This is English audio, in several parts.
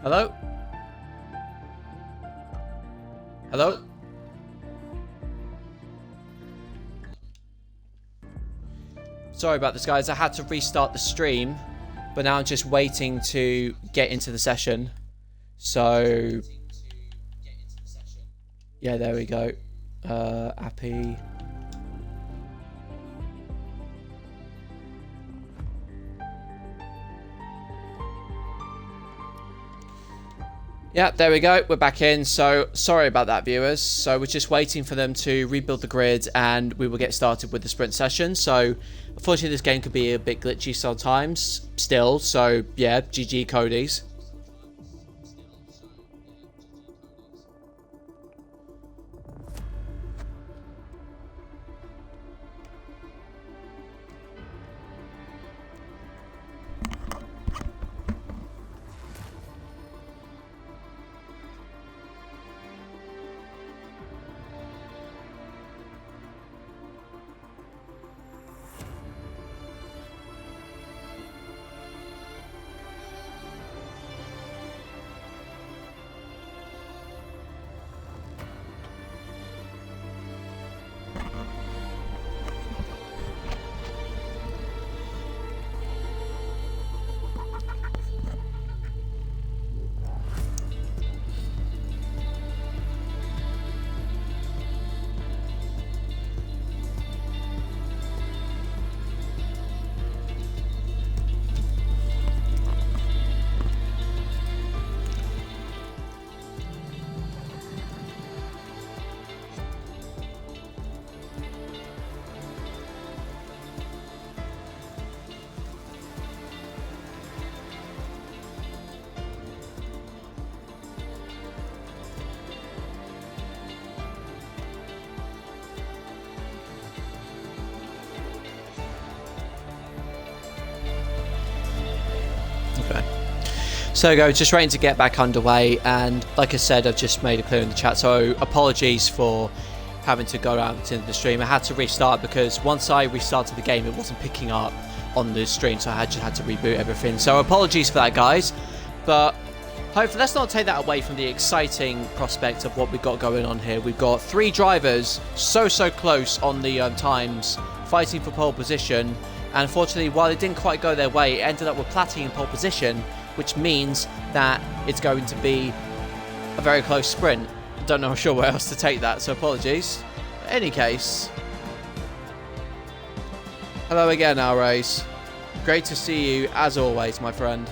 Hello? Hello? Sorry about this, guys. I had to restart the stream, but now I'm just waiting to get into the session. So, yeah, there we go. Appy. Yeah, there we go. We're back in. So, sorry about that, viewers. So, we're just waiting for them to rebuild the grid and we will get started with the sprint session. So, unfortunately, this game could be a bit glitchy sometimes still. So, yeah, GG Cody's. So go, just waiting to get back underway, and like I said, I've just made it clear in the chat, so apologies for having to go out into the stream. I had to restart because once I restarted the game, it wasn't picking up on the stream, so I just had to reboot everything. So apologies for that, guys, but hopefully let's not take that away from the exciting prospect of what we've got going on here. We've got 3 drivers so close on the times, fighting for pole position, and unfortunately, while it didn't quite go their way, it ended up with Platty in pole position, which means that it's going to be a very close sprint. Don't know sure where else to take that, so apologies. In any case, hello again, Iros. Great to see you, as always, my friend.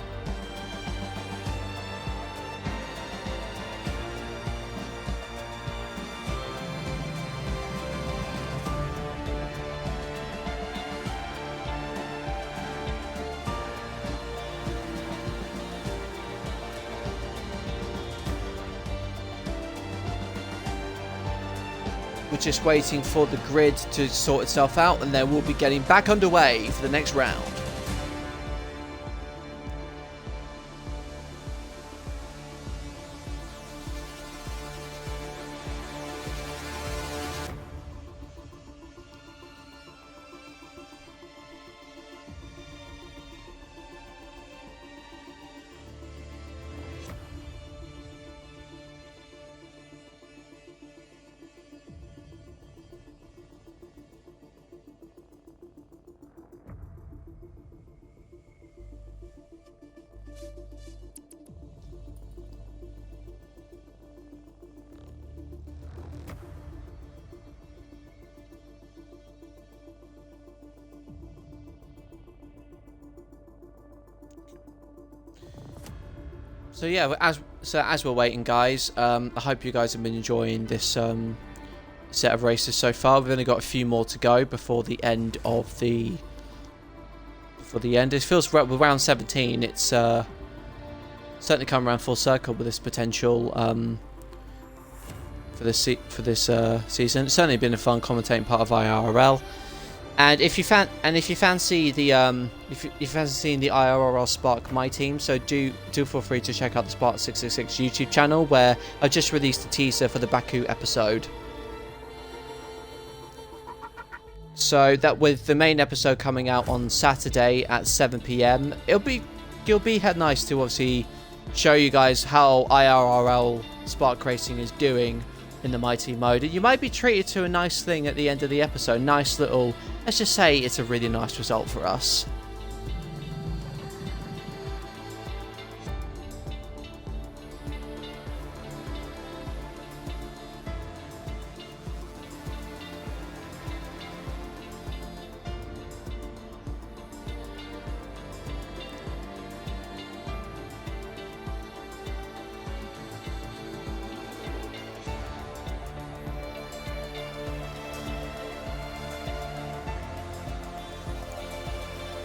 We're just waiting for the grid to sort itself out, and then we'll be getting back underway for the next round. So yeah, as we're waiting, guys, I hope you guys have been enjoying this set of races so far. We've only got a few more to go before the end of the. It feels with round 17. It's certainly come around full circle with this potential for this season. It's certainly been a fun commentating part of IIRL. And if you fancy the if you fancy seeing the IIRL Spark My Team, so do feel free to check out the Spark 666 YouTube channel, where I've just released a teaser for the Baku episode. So that with the main episode coming out on Saturday at 7 PM, it'll be nice to obviously show you guys how IIRL Spark Racing is doing in the Mighty mode. And you might be treated to a nice thing at the end of the episode. Nice little, let's just say it's a really nice result for us.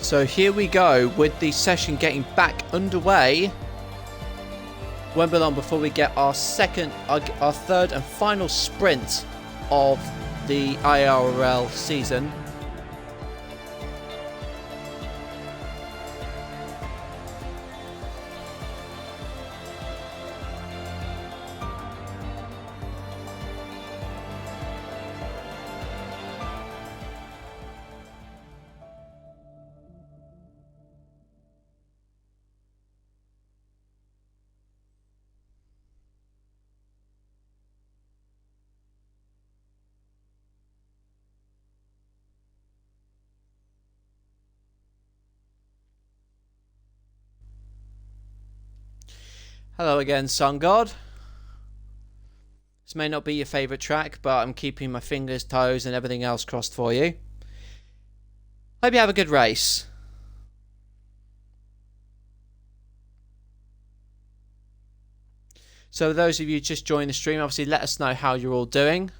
So here we go with the session getting back underway. Won't be long before we get our third and final sprint of the IIRL season. Hello again, Sun God. This may not be your favourite track, but I'm keeping my fingers, toes and everything else crossed for you. Hope you have a good race. So those of you just joined the stream, obviously let us know how you're all doing.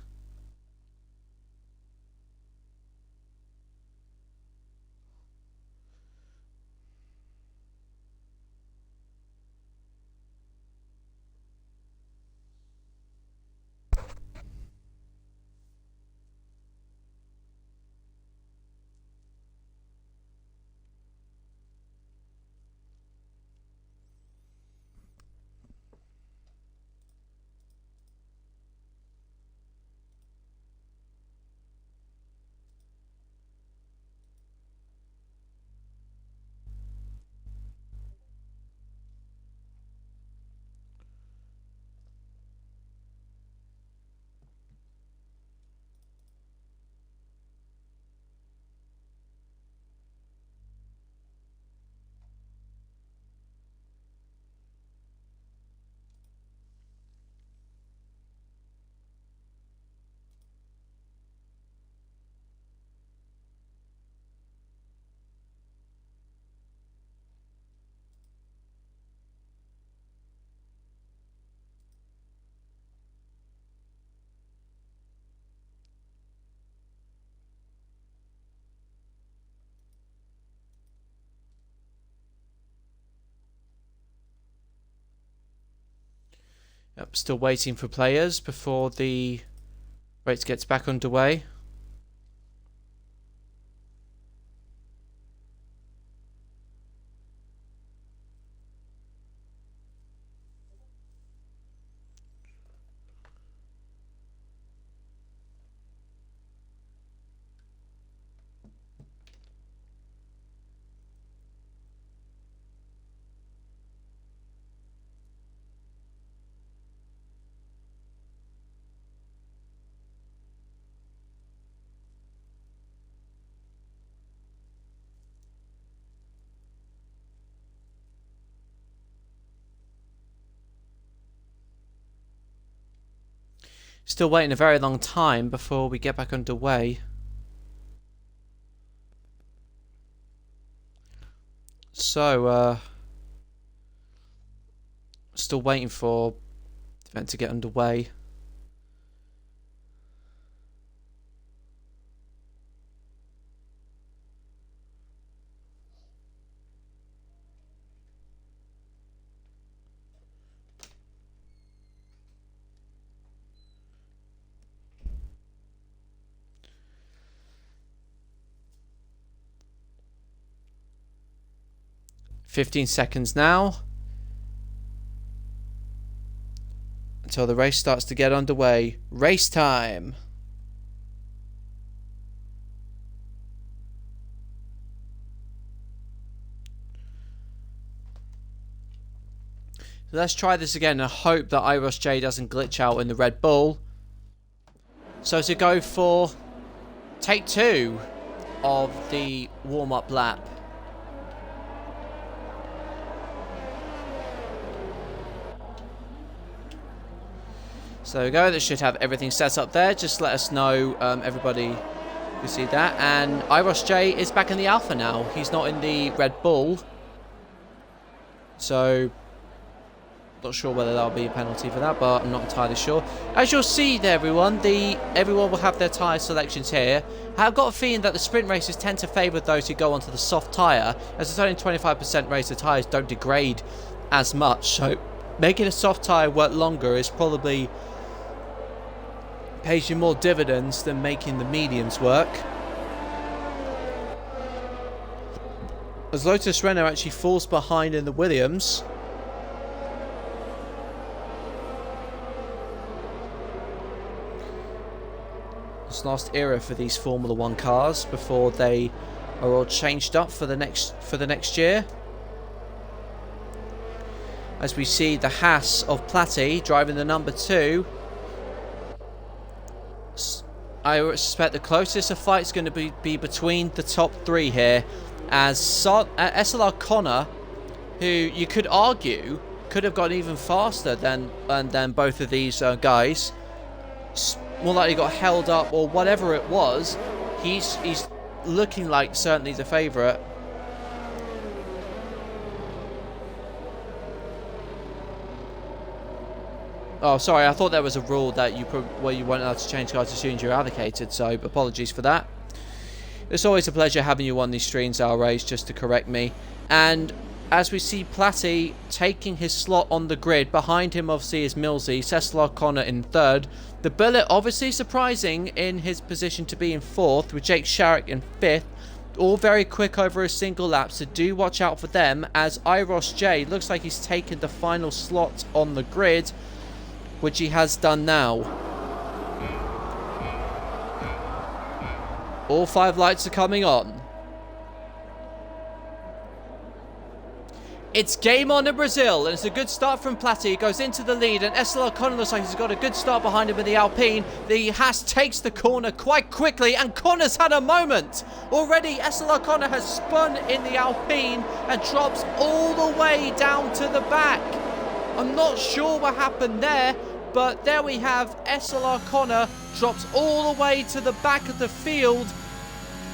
Yep, still waiting for players before the race gets back underway. Still waiting a very long time before we get back underway. So, still waiting for the event to get underway. "15 seconds now until the race starts to get underway. Race time!" So let's try this again and hope that Iros J doesn't glitch out in the Red Bull. So to go for take 2 of the warm-up lap. So there we go, that should have everything set up there. Just let us know, everybody who see that. And Iros J is back in the Alpha now. He's not in the Red Bull. So, not sure whether that'll be a penalty for that, but I'm not entirely sure. As you'll see there, everyone will have their tyre selections here. I've got a feeling that the sprint races tend to favour those who go onto the soft tyre, as it's only 25% race, the tyres don't degrade as much. So, making a soft tyre work longer is probably pays you more dividends than making the mediums work. As Lotus Renault actually falls behind in the Williams. This last era for these Formula 1 cars before they are all changed up for the next year. As we see the Haas of Platty driving the number 2. I suspect the closest a fight is going to be between the top 3 here, as SLR Connor, who you could argue could have gone even faster than both of these guys, more likely got held up or whatever it was. He's looking like certainly the favourite. Oh, sorry, I thought there was a rule that you weren't allowed to change cars as soon as you're allocated, so apologies for that. It's always a pleasure having you on these streams, Race, just to correct me. And as we see Platty taking his slot on the grid, behind him obviously is Millsy, Ceslar Connor in 3rd. The Bullet obviously surprising in his position to be in 4th, with Jake Sharrock in 5th. All very quick over a single lap, so do watch out for them, as Iros J looks like he's taken the final slot on the grid, which he has done now. All 5 lights are coming on. It's game on in Brazil, and it's a good start from Platty. He goes into the lead, and SLR Connor looks like he's got a good start behind him in the Alpine. The Haas takes the corner quite quickly, and Connor's had a moment. Already, SLR Connor has spun in the Alpine and drops all the way down to the back. I'm not sure what happened there, but there we have SLR Connor drops all the way to the back of the field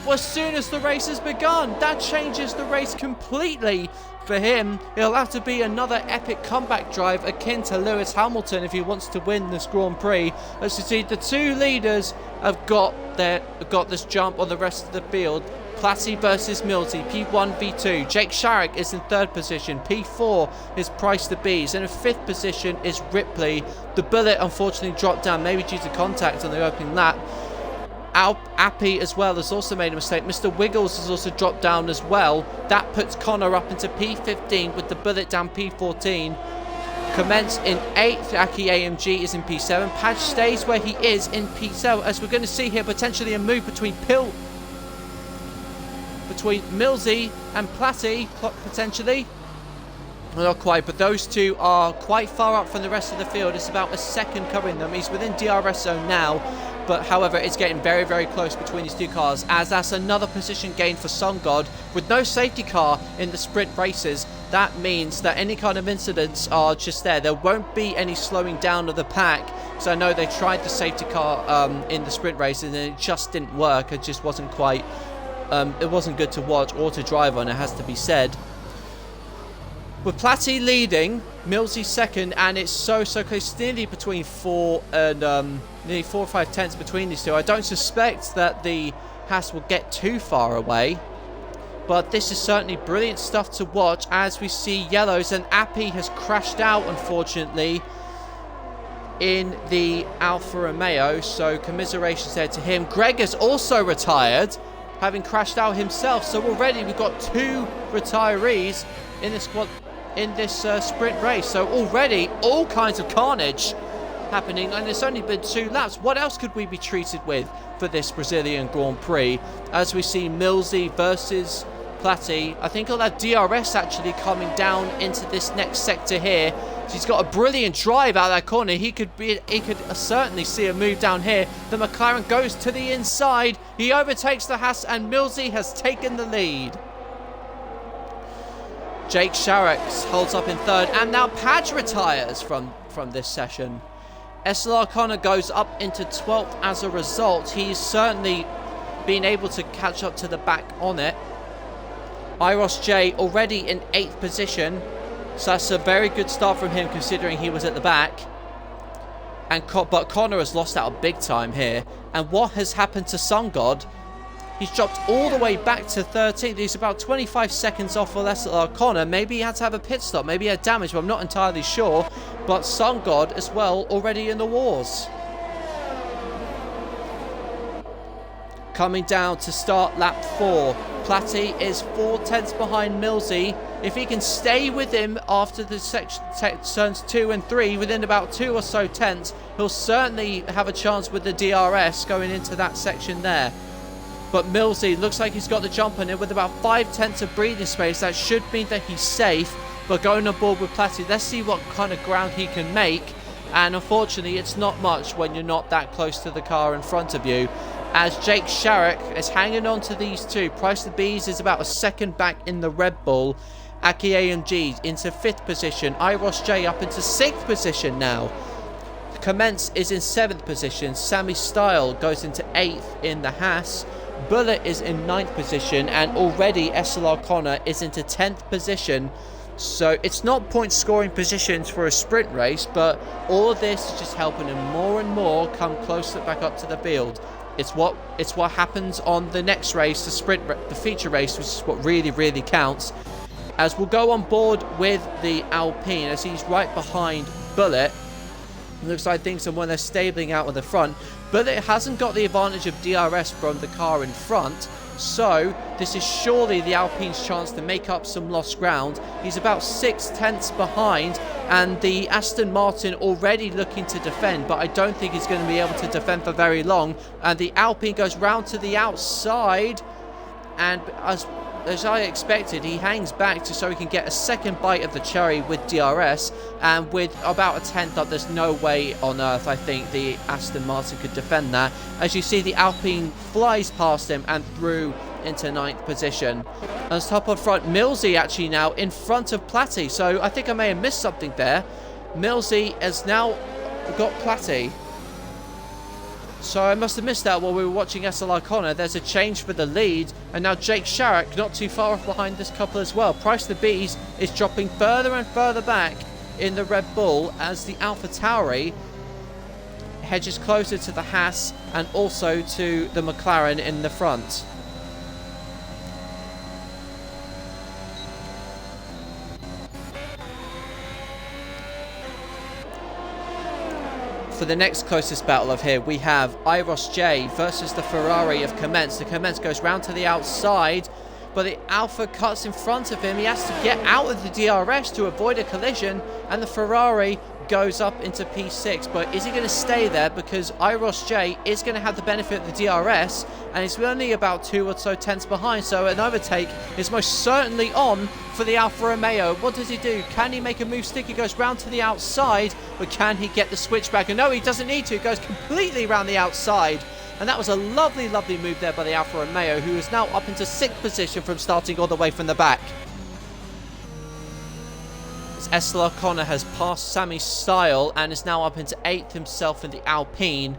as soon as the race has begun. That changes the race completely for him. It'll have to be another epic comeback drive akin to Lewis Hamilton if he wants to win this Grand Prix. As you see, the 2 leaders have got this jump on the rest of the field. Platty versus Millsy, P1, V2. Jake Sharrock is in 3rd position. P4 is Price the Bees. And in 5th position is Ripley. The Bullet unfortunately dropped down, maybe due to contact on the opening lap. Appy as well has also made a mistake. Mr. Wiggles has also dropped down as well. That puts Connor up into P15 with the Bullet down P14. Commence in 8th. Aki AMG is in P7. Padge stays where he is in P7, as we're going to see here potentially a move between Millsy and Platty, potentially. Well, not quite, but those 2 are quite far up from the rest of the field. It's about a second covering them. He's within DRS zone now, but however, it's getting very, very close between these 2 cars, as that's another position gain for Sun God. With no safety car in the sprint races, that means that any kind of incidents are just there. There won't be any slowing down of the pack. So I know they tried the safety car in the sprint races, and it just didn't work. It just wasn't quite... it wasn't good to watch or to drive on, it has to be said. With Platty leading, Millsy 2nd, and it's so close, nearly between 4 and nearly 4 or 5 tenths between these 2. I don't suspect that the Haas will get too far away, but this is certainly brilliant stuff to watch as we see yellows, and Appy has crashed out, unfortunately, in the Alfa Romeo, so commiserations there to him. Greg has also retired, having crashed out himself, so already we've got 2 retirees in this sprint race. So already all kinds of carnage happening, and it's only been 2 laps. What else could we be treated with for this Brazilian Grand Prix? As we see Millsy versus Platty. I think I'll have DRS actually coming down into this next sector here, He's got a brilliant drive out of that corner. He could certainly see a move down here. The McLaren goes to the inside. He overtakes the Haas, and Millsy has taken the lead. Jake Sharrock holds up in third, and now Padge retires from this session. SLR Connor goes up into 12th as a result. He's certainly been able to catch up to the back on it. Iros J already in 8th position. So that's a very good start from him considering he was at the back. But Connor has lost out big time here. And what has happened to Sun God? He's dropped all the way back to 13th. He's about 25 seconds off of SLR Connor. Maybe he had to have a pit stop. Maybe he had damage, but I'm not entirely sure. But Sun God as well already in the wars. Coming down to start lap 4. Platty is 4 tenths behind Millsy. If he can stay with him after the turns 2 and 3 within about 2 or so tenths, he'll certainly have a chance with the DRS going into that section there. But Millsy looks like he's got the jump on it with about 5 tenths of breathing space. That should mean that he's safe. But going on board with Platty, let's see what kind of ground he can make. And unfortunately, it's not much when you're not that close to the car in front of you. As Jake Sharrock is hanging on to these two. Price the Bees is about a second back in the Red Bull. Aki AMG into 5th position. Iros J up into 6th position now. Commence is in 7th position. Sammy Style goes into 8th in the Haas. Bullet is in 9th position. And already SLR Connor is into 10th position. So it's not point scoring positions for a sprint race. But all of this is just helping him more and more come closer back up to the field. It's what happens on the next race, the feature race, which is what really counts. As we'll go on board with the Alpine, as he's right behind Bullet. It looks like things are when they're stabling out on the front. Bullet hasn't got the advantage of DRS from the car in front. So this is surely the Alpine's chance to make up some lost ground. He's about 6 tenths behind, and the Aston Martin already looking to defend, but I don't think he's going to be able to defend for very long. And the Alpine goes round to the outside, and as I expected, he hangs back so he can get a second bite of the cherry with DRS. And with about a tenth up, there's no way on earth I think the Aston Martin could defend that. As you see, the Alpine flies past him and through into 9th position. As top of front, Millsy actually now in front of Platty. So I think I may have missed something there. Millsy has now got Platty. So I must have missed that while we were watching SLR Connor. There's a change for the lead. And now Jake Sharrock not too far off behind this couple as well. Price the Bees is dropping further and further back in the Red Bull as the AlphaTauri hedges closer to the Haas and also to the McLaren in the front. For the next closest battle of here, we have Iros J versus the Ferrari of Commence. The Commence goes round to the outside, but the Alpha cuts in front of him. He has to get out of the DRS to avoid a collision, and the Ferrari goes up into P6. But is he going to stay there? Because Iros J is going to have the benefit of the DRS, and he's only about 2 or so tenths behind. So an overtake is most certainly on for the Alfa Romeo. What does he do? Can he make a move stick? He goes round to the outside, but can he get the switchback? And no, he doesn't need to. He goes completely around the outside. And that was a lovely move there by the Alfa Romeo, who is now up into 6th position from starting all the way from the back. SLR Connor has passed Sammy Style and is now up into 8th himself in the Alpine.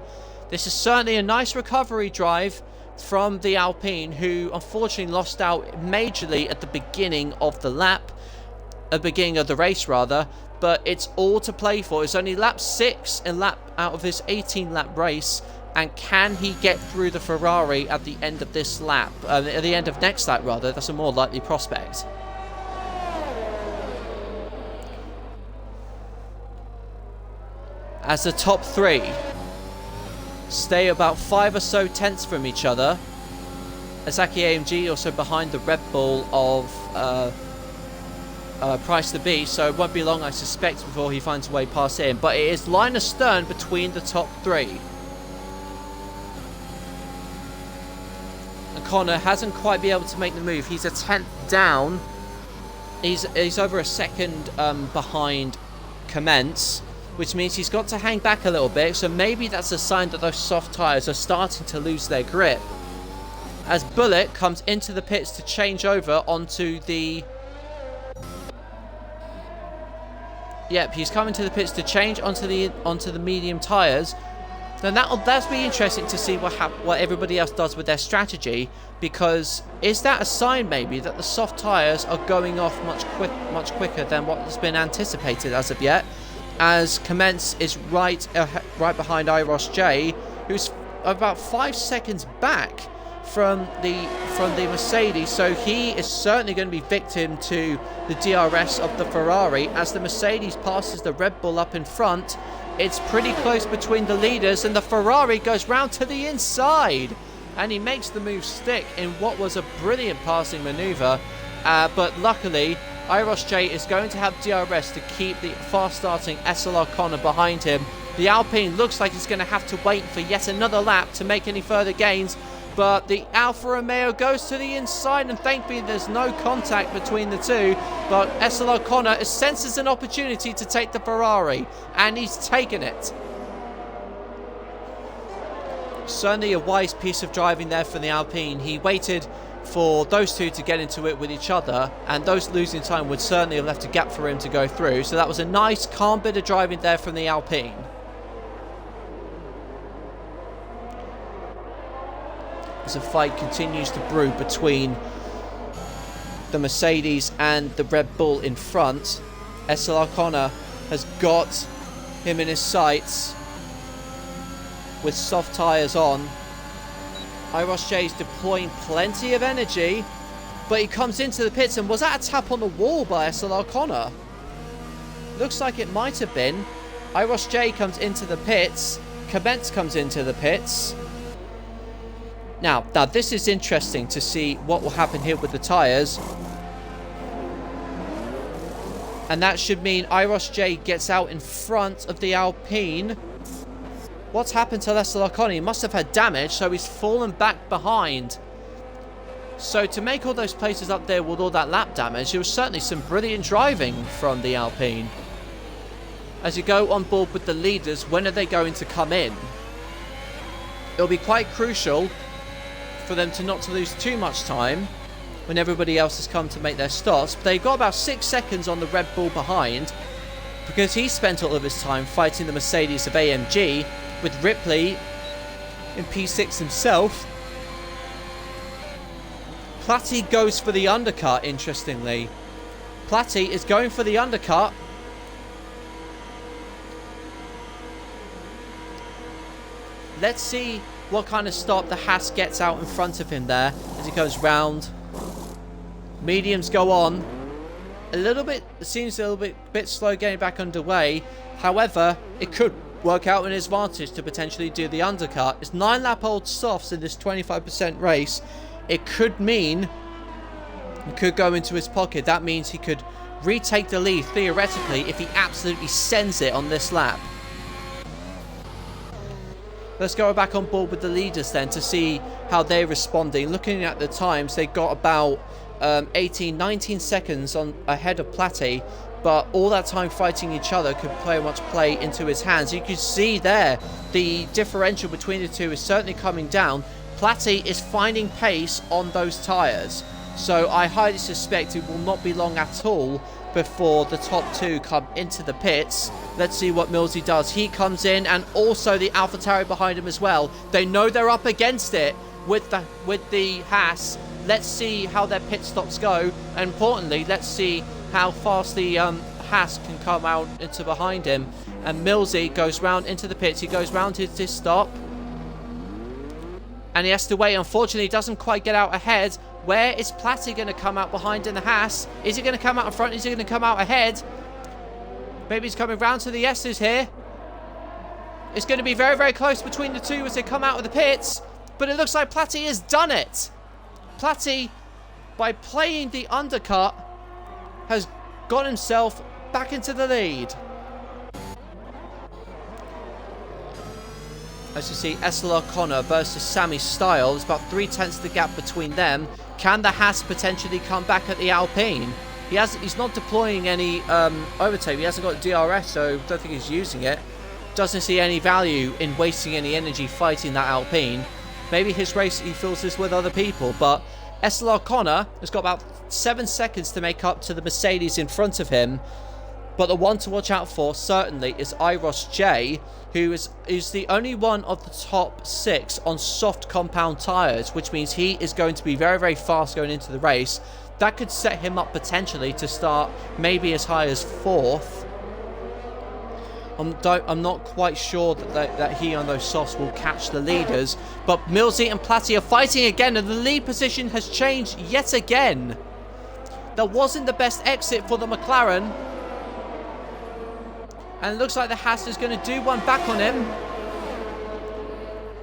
This is certainly a nice recovery drive from the Alpine, who unfortunately lost out majorly at the beginning of the race rather. But it's all to play for. It's only lap 6 out of this 18-lap race. And can he get through the Ferrari at the end of this lap? At the end of next lap rather. That's a more likely prospect. As the top 3 stay about 5 or so tenths from each other. Azaki AMG also behind the Red Bull of Price the Bee, so it won't be long I suspect before he finds a way past him. But it is line astern between the top 3. And Connor hasn't quite been able to make the move. He's a tenth down. He's over a second behind commence, which means he's got to hang back a little bit. So maybe that's a sign that those soft tyres are starting to lose their grip. As Bullet comes into the pits to change over onto the... Yep, he's coming to the pits to change onto the medium tyres. Then that'll be interesting to see what everybody else does with their strategy, because is that a sign maybe that the soft tyres are going off much quicker than what has been anticipated as of yet? As Commence is right behind Iros J, who's about 5 seconds back from the Mercedes, so he is certainly going to be victim to the DRS of the Ferrari. As the Mercedes passes the Red Bull up in front, it's pretty close between the leaders, and the Ferrari goes round to the inside, and he makes the move stick in what was a brilliant passing manoeuvre, but luckily Iros J is going to have DRS to keep the fast starting SLR Connor behind him. The Alpine looks like it's going to have to wait for yet another lap to make any further gains, but the Alfa Romeo goes to the inside, and thankfully there's no contact between the two. But SLR Connor senses an opportunity to take the Ferrari, and he's taken it. Certainly a wise piece of driving there from the Alpine. He waited for those two to get into it with each other, and those losing time would certainly have left a gap for him to go through. So that was a nice, calm bit of driving there from the Alpine. As a fight continues to brew between the Mercedes and the Red Bull in front, SLR Connor has got him in his sights with soft tyres on. Iros J is deploying plenty of energy, but he comes into the pits, and was that a tap on the wall by SLR Connor? Looks like it might have been. Iros J comes into the pits, Commence comes into the pits. Now this is interesting to see what will happen here with the tyres. And that should mean Iros J gets out in front of the Alpine. What's happened to SLR Connor? He must have had damage, so he's fallen back behind. So to make all those places up there with all that lap damage, it was certainly some brilliant driving from the Alpine. As you go on board with the leaders, when are they going to come in? It'll be quite crucial for them not to lose too much time when everybody else has come to make their stops. But they've got about 6 seconds on the Red Bull behind, because he spent all of his time fighting the Mercedes of AMG with Ripley in P6 himself. Platty goes for the undercut, interestingly. Platty is going for the undercut. Let's see what kind of stop the Haas gets out in front of him there as he goes round. Mediums go on. It seems a little bit slow getting back underway. However, it could work out in his advantage to potentially do the undercut. It's 9-lap-old softs in this 25% race. It could mean it could go into his pocket. That means he could retake the lead theoretically if he absolutely sends it on this lap. Let's go back on board with the leaders then to see how they're responding. Looking at the times, they got about 19 seconds ahead of Platty, but all that time fighting each other could play into his hands. You can see there the differential between the two is certainly coming down. Platty is finding pace on those tyres, so I highly suspect it will not be long at all before the top two come into the pits. Let's see what Millsy does. He comes in, and also the AlphaTauri behind him as well. They know they're up against it with the Haas. Let's see how their pit stops go, and importantly, let's see how fast the Haas can come out into behind him. And Millsy goes round into the pits. He goes round his stop, and he has to wait. Unfortunately, he doesn't quite get out ahead. Where is Platty going to come out behind in the Haas? Is he going to come out in front? Is he going to come out ahead? Maybe he's coming round to the S's here. It's going to be very, very close between the two as they come out of the pits. But it looks like Platty has done it. Platty, by playing the undercut, has got himself back into the lead. As you see, SLR Connor versus Sammy Style. There's about 0.3 the gap between them. Can the Haas potentially come back at the Alpine? He's not deploying any overtake. He hasn't got DRS, so don't think he's using it. Doesn't see any value in wasting any energy fighting that Alpine. Maybe his race, he feels this with other people, but SLR Connor has got about 7 seconds to make up to the Mercedes in front of him. But the one to watch out for, certainly, is Iros J, who is the only one of the top 6 on soft compound tyres, which means he is going to be very, very fast going into the race. That could set him up potentially to start maybe as high as 4th. I'm not quite sure that he on those softs will catch the leaders. But Millsy and Platty are fighting again, and the lead position has changed yet again. That wasn't the best exit for the McLaren. And it looks like the Haas is going to do one back on him.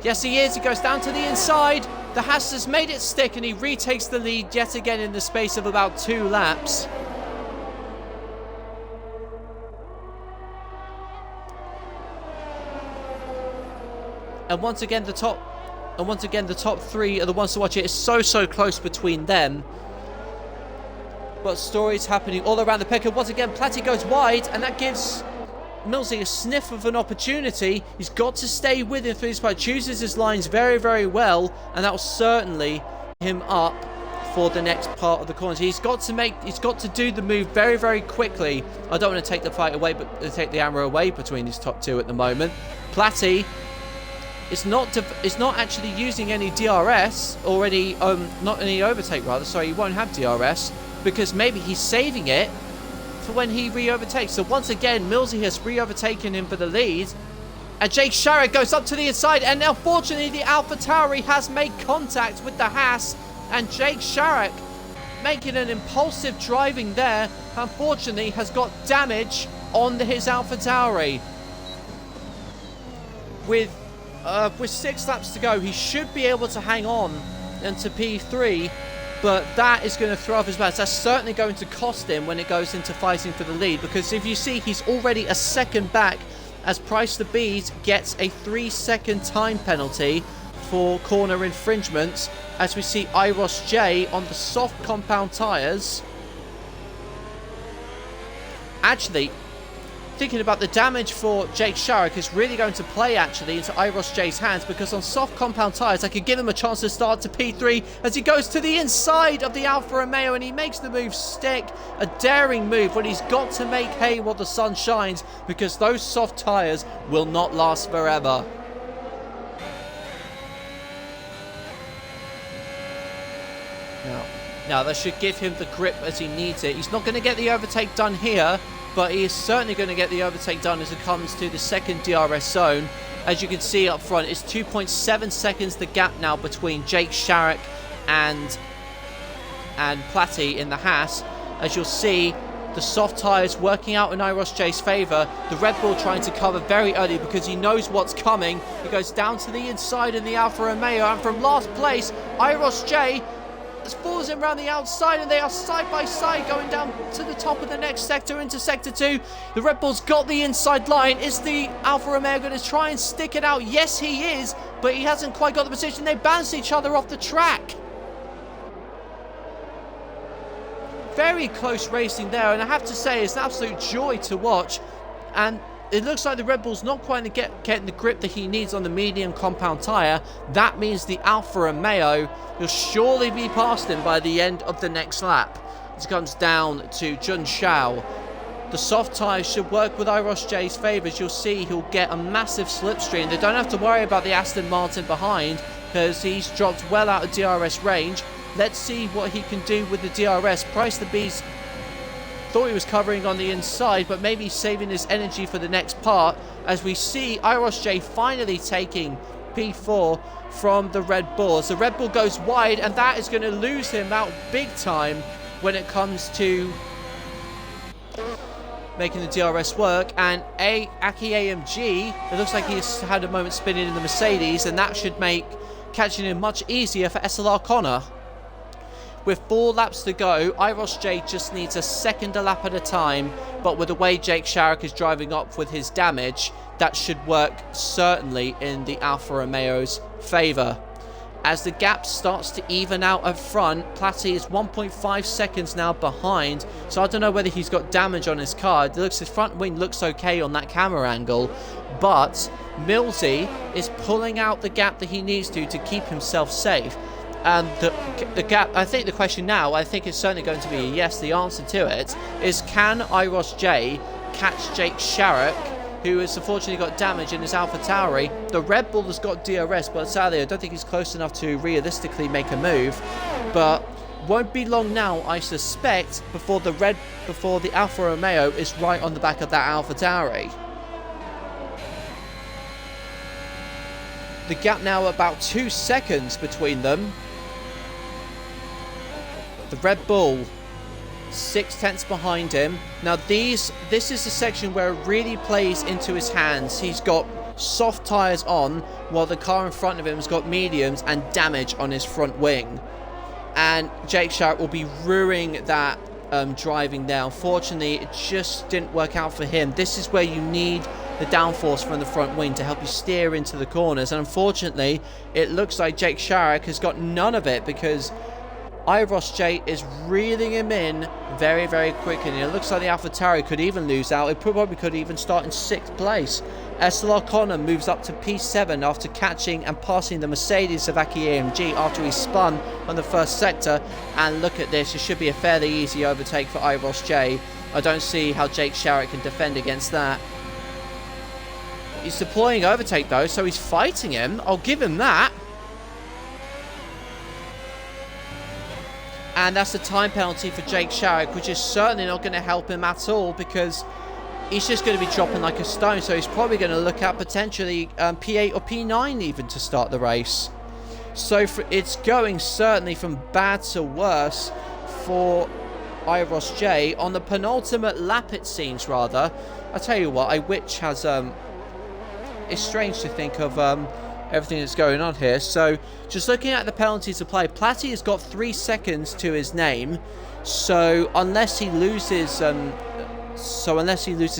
Yes, he is. He goes down to the inside. The Haas has made it stick, and he retakes the lead yet again in the space of about 2 laps. And once again, the top 3 are the ones to watch. It is so close between them. But stories happening all around the pick. And once again, Platty goes wide, and that gives Millsy a sniff of an opportunity. He's got to stay with him through this part. Chooses his lines very, very well, and that will certainly him up for the next part of the corners. He's got to do the move very, very quickly. I don't want to take the fight away, but take the arrow away between these top 2 at the moment. Platty is not actually using any DRS or any not any overtake rather. Sorry, he won't have DRS because maybe he's saving it for when he re-overtakes. So once again, Millsy has re-overtaken him for the lead. And Jake Sharrock goes up to the inside. And unfortunately, the AlphaTauri has made contact with the Haas. And Jake Sharrock, making an impulsive driving there, unfortunately has got damage on his AlphaTauri. With 6 laps to go, he should be able to hang on into P3. But that is going to throw off his balance. That's certainly going to cost him when it goes into fighting for the lead. Because if you see, he's already a second back as Price the Bees gets a 3-second time penalty for corner infringements. As we see Iros J on the soft compound tyres. Actually, thinking about the damage for Jake Sharrock is really going to play actually into Iros J's hands, because on soft compound tyres I could give him a chance to start to P3 as he goes to the inside of the Alfa Romeo and he makes the move stick. A daring move when he's got to make hay while the sun shines, because those soft tyres will not last forever. Now that should give him the grip as he needs it. He's not going to get the overtake done here, but he is certainly going to get the overtake done as it comes to the second DRS zone. As you can see up front, it's 2.7 seconds the gap now between Jake Sharrock and Platty in the Haas. As you'll see, the soft tyres working out in Iros J's favour. The Red Bull trying to cover very early because he knows what's coming. He goes down to the inside in the Alfa Romeo, and from last place, Iros J falls in around the outside, and they are side by side going down to the top of the next sector into sector 2. The Red Bull's got the inside line. Is the Alfa Romeo going to try and stick it out? Yes, he is, but he hasn't quite got the position. They bounce each other off the track. Very close racing there, and I have to say it's an absolute joy to watch. And it looks like the Red Bull's not quite getting the grip that he needs on the medium compound tyre. That means the Alfa Romeo will surely be past him by the end of the next lap. It comes down to Jun Shao. The soft tyres should work with Iros J's favour. As you'll see, he'll get a massive slipstream. They don't have to worry about the Aston Martin behind, because he's dropped well out of DRS range. Let's see what he can do with the DRS. Price the Beast thought he was covering on the inside, but maybe saving his energy for the next part, as we see Iros J finally taking P4 from the Red Bull. As the Red Bull goes wide, and that is going to lose him out big time when it comes to making the DRS work. And Aki AMG, it looks like he's had a moment spinning in the Mercedes, and that should make catching him much easier for SLR Connor. With 4 laps to go, Iros J just needs a second a lap at a time, but with the way Jake Sharrock is driving up with his damage, that should work certainly in the Alfa Romeo's favour. as the gap starts to even out up front. Platty is 1.5 seconds now behind, so I don't know whether he's got damage on his car. His front wing looks okay on that camera angle, but Millsy is pulling out the gap that he needs to keep himself safe. And the gap, I think the question now, I think it's certainly going to be a yes. The answer to it is, can Iros J catch Jake Sharrock, who has unfortunately got damage in his AlphaTauri? The Red Bull has got DRS, but sadly I don't think he's close enough to realistically make a move. But won't be long now, I suspect, before the Alfa Romeo is right on the back of that AlphaTauri. The gap now about 2 seconds between them. The Red Bull 6/10 behind him. Now this is the section where it really plays into his hands. He's got soft tyres on, while the car in front of him has got mediums and damage on his front wing. And Jake Sharrock will be ruining that driving there. Unfortunately, it just didn't work out for him. This is where you need the downforce from the front wing to help you steer into the corners. And unfortunately, it looks like Jake Sharrock has got none of it, because Iros J is reeling him in very, very quickly. And it looks like the AlphaTauri could even lose out. It probably could even start in 6th place. SLR Connor moves up to P7 after catching and passing the Mercedes of IIRL after he spun on the first sector. And look at this, it should be a fairly easy overtake for Iros J. I don't see how Jake Sharrock can defend against that. He's deploying overtake though, so he's fighting him. I'll give him that. And that's a time penalty for Jake Sharrock, which is certainly not going to help him at all, because he's just going to be dropping like a stone. So he's probably going to look at potentially P8 or P9 even to start the race. So it's going certainly from bad to worse for Iros J on the penultimate lap, it seems, rather. I tell you what, Iwitch has it's strange to think of everything that's going on here. So just looking at the penalties applied, Platty has got 3 seconds to his name. So unless he loses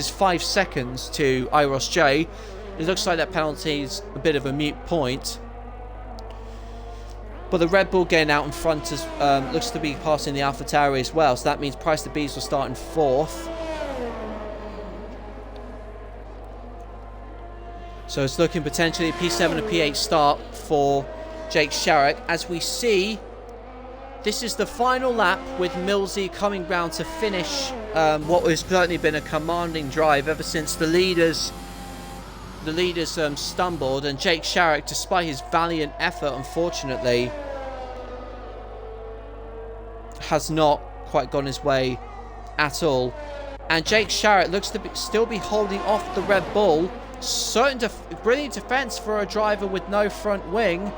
5 seconds to Iros J, it looks like that penalty is a bit of a moot point. But the Red Bull getting out in front is, looks to be passing the AlphaTauri as well. So that means Price the Beast will start in 4th. So it's looking potentially a P7 and P8 start for Jake Sharrock. As we see, this is the final lap with Millsy coming round to finish what has certainly been a commanding drive ever since the leaders stumbled. And Jake Sharrock, despite his valiant effort, unfortunately, has not quite gone his way at all. And Jake Sharrock looks to still be holding off the Red Bull. Brilliant defense for a driver with no front wing.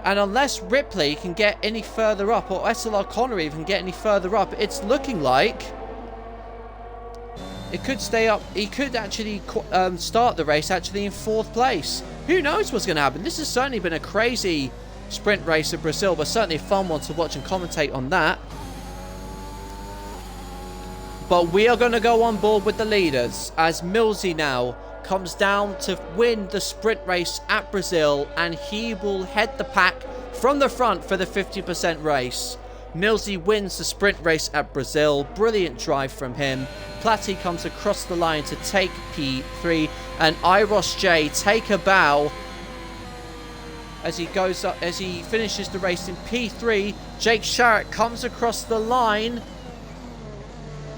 And unless Ripley can get any further up, or SLR Connor even can get any further up, it's looking like it could stay up. He could actually start the race actually in 4th place. Who knows what's going to happen? This has certainly been a crazy sprint race in Brazil, but certainly a fun one to watch and commentate on that. But we are going to go on board with the leaders as Millsy now comes down to win the sprint race at Brazil, and he will head the pack from the front for the 50% race. Millsy wins the sprint race at Brazil. Brilliant drive from him. Platty comes across the line to take P3, and Iros J take a bow as he goes up, as he finishes the race in P3. Jake Sharrock comes across the line,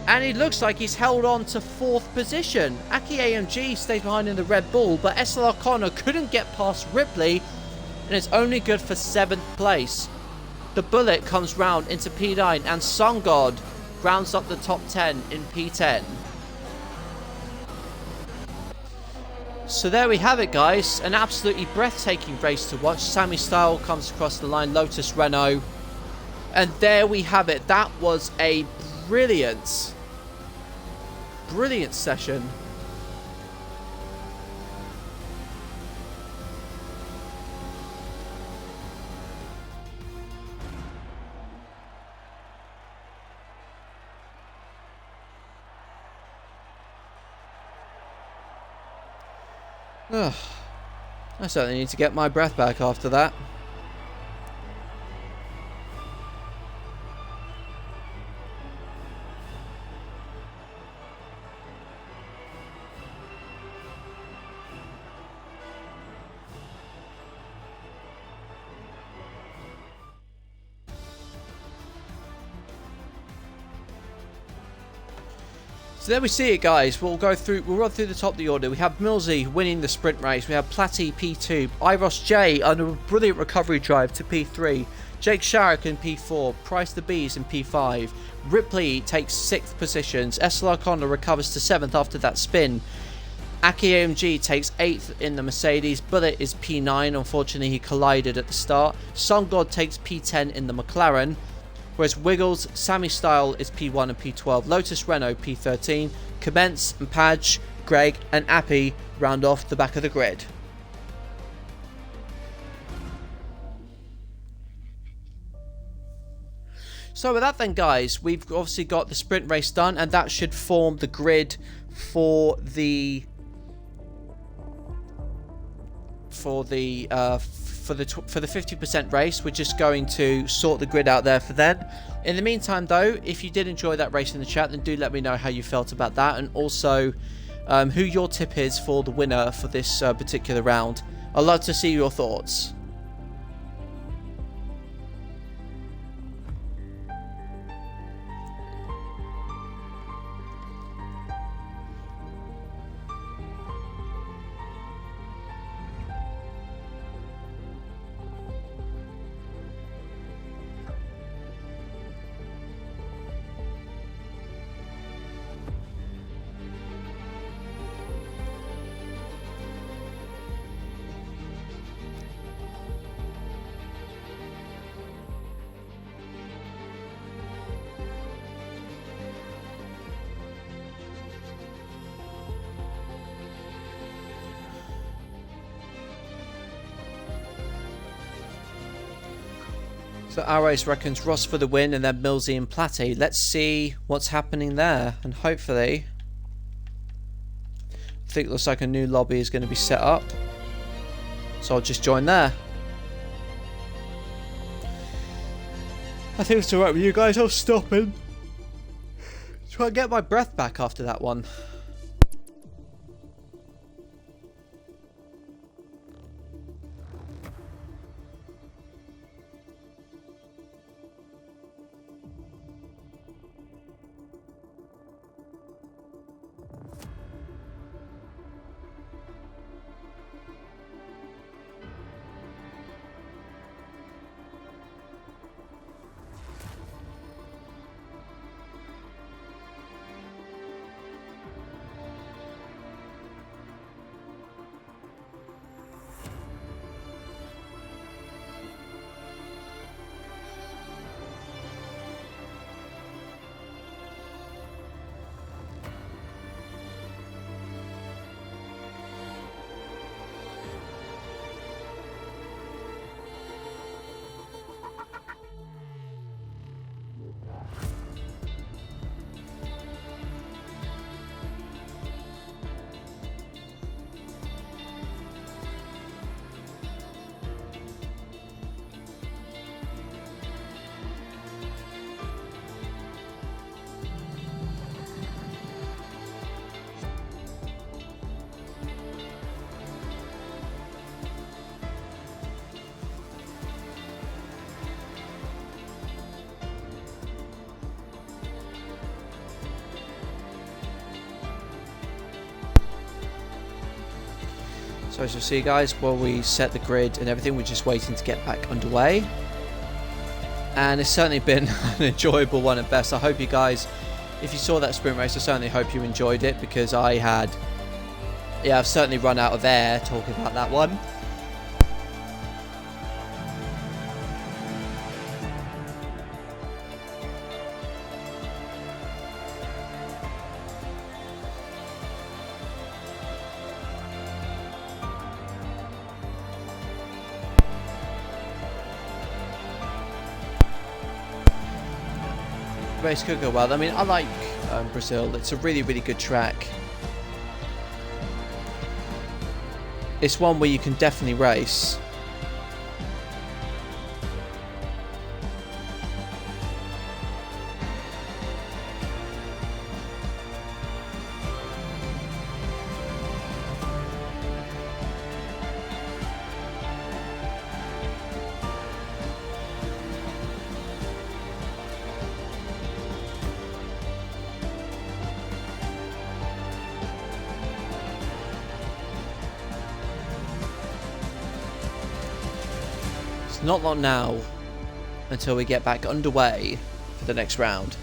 and it looks like he's held on to 4th position. IIRL stays behind in the Red Bull, but SLR Connor couldn't get past Ripley, and it's only good for 7th place. The Bullet comes round into P9, and Sun God rounds up the top 10 in P10. So there we have it, guys. An absolutely breathtaking race to watch. Sammy Style comes across the line, Lotus Renault. And there we have it. That was a brilliant session. I certainly need to get my breath back after that. So there we see it, guys. We'll run through the top of the order. We have Millsy winning the sprint race. We have Platty P2, Iros J under a brilliant recovery drive to P3, Jake Sharrock in P4, Price the Bees in P5, Ripley takes 6th positions, SLR Connor recovers to 7th after that spin, Aki AMG takes 8th in the Mercedes, Bullet is P9, unfortunately he collided at the start, Sun God takes P10 in the McLaren, whereas Wiggles, Sammy Style is P1 and P12, Lotus Renault P13, Commence and Padge, Greg and Appy round off the back of the grid. So with that then, guys, we've obviously got the sprint race done, and that should form the grid for the 50% race. We're just going to sort the grid out there for then. In the meantime, though, if you did enjoy that race in the chat, then do let me know how you felt about that, and also who your tip is for the winner for this particular round. I'd love to see your thoughts. So Iros reckons Ross for the win, and then Millsy and Platty. Let's see what's happening there, and hopefully, I think it looks like a new lobby is going to be set up. So I'll just join there. I think it's alright with you guys. I'll stop and try and get my breath back after that one. So as you'll see, guys, while we set the grid and everything, we're just waiting to get back underway. And it's certainly been an enjoyable one at best. I hope you guys, if you saw that sprint race, I certainly hope you enjoyed it, because I've certainly run out of air talking about that one. Race could go well. I mean, I like Brazil. It's a really, really good track. it's one where you can definitely race. Not long now until we get back underway for the next round.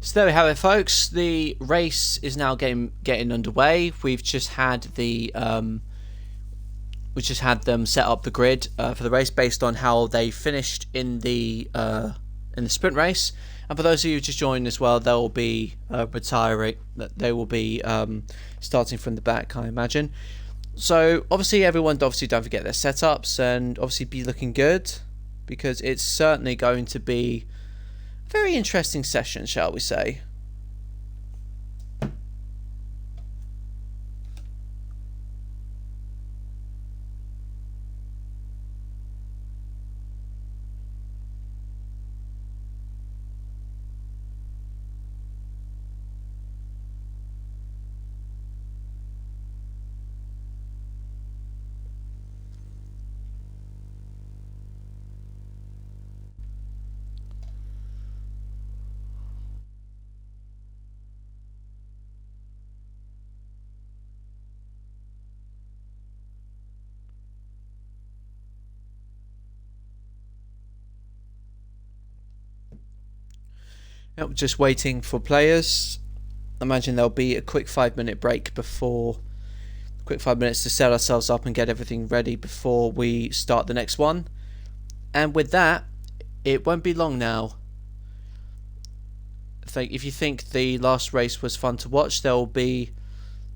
So there we have it, folks. The race is now getting underway. We've just had them set up the grid for the race based on how they finished in the sprint race. And for those of you who just joined as well, they will be retiring. They will be starting from the back, I imagine. So obviously, everyone don't forget their setups and obviously be looking good, because it's certainly going to be very interesting session, shall we say. Yep, just waiting for players. Imagine there'll be a quick 5-minute break quick 5 minutes to set ourselves up and get everything ready before we start the next one. And with that, it won't be long now. If you think the last race was fun to watch, there will be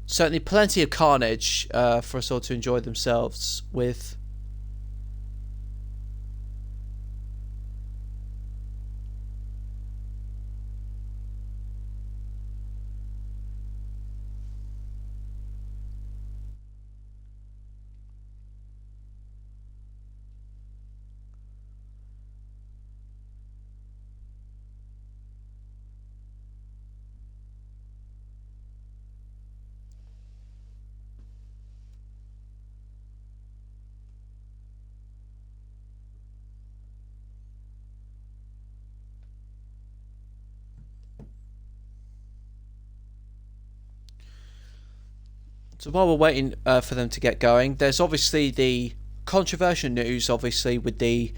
certainly plenty of carnage for us all to enjoy themselves with. So while we're waiting for them to get going, there's obviously the controversial news, obviously, with the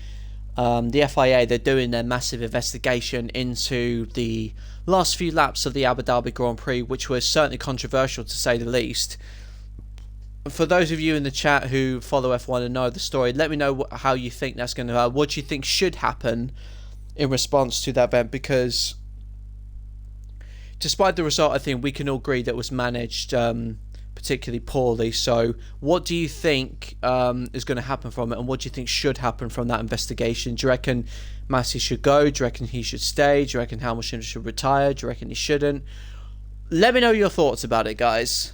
FIA. They're doing their massive investigation into the last few laps of the Abu Dhabi Grand Prix, which was certainly controversial to say the least. For those of you in the chat who follow F1 and know the story, let me know how you think that's going to what do you think should happen in response to that event, because despite the result, I think we can all agree that it was managed particularly poorly. So what do you think is going to happen from it, and what do you think should happen from that investigation? Do you reckon Massey should go? Do you reckon he should stay? Do you reckon Hamilton should retire? Do you reckon he shouldn't? Let me know your thoughts about it, guys.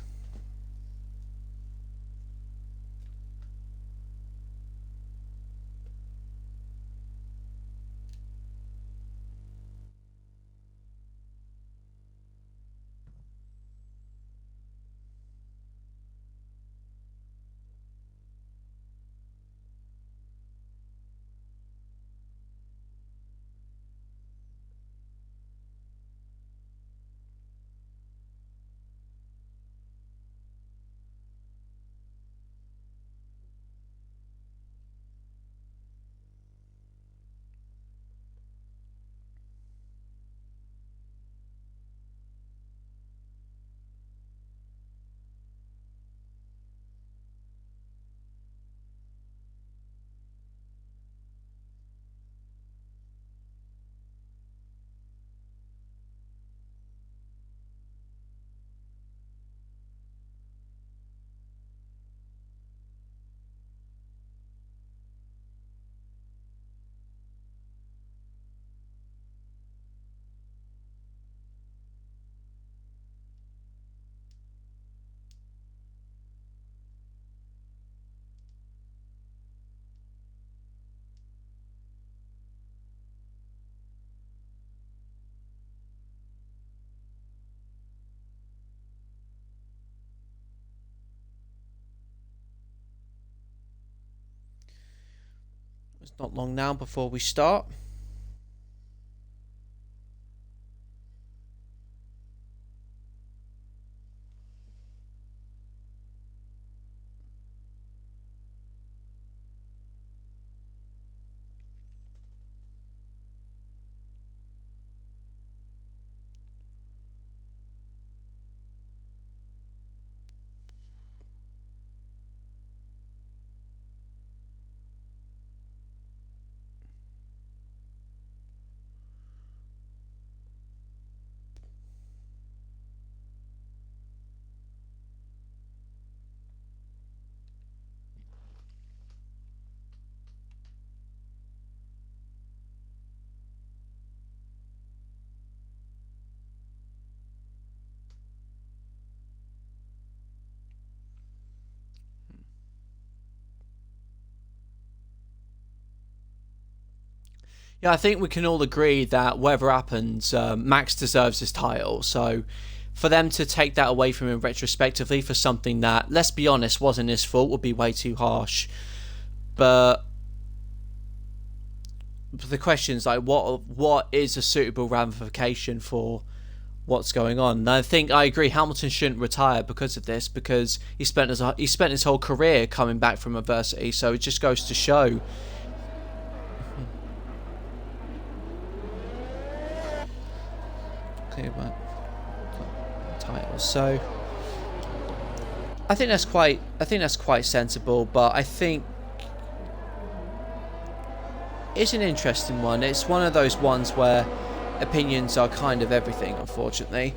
It's not long now before we start. Yeah, I think we can all agree that whatever happens, Max deserves his title. So for them to take that away from him retrospectively for something that, let's be honest, wasn't his fault would be way too harsh. But the question is, like, what is a suitable ramification for what's going on? And I think I agree Hamilton shouldn't retire because of this, because he spent his whole career coming back from adversity. So it just goes to show. Okay, but titles. So I think that's quite sensible, but I think it's an interesting one. It's one of those ones where opinions are kind of everything, unfortunately.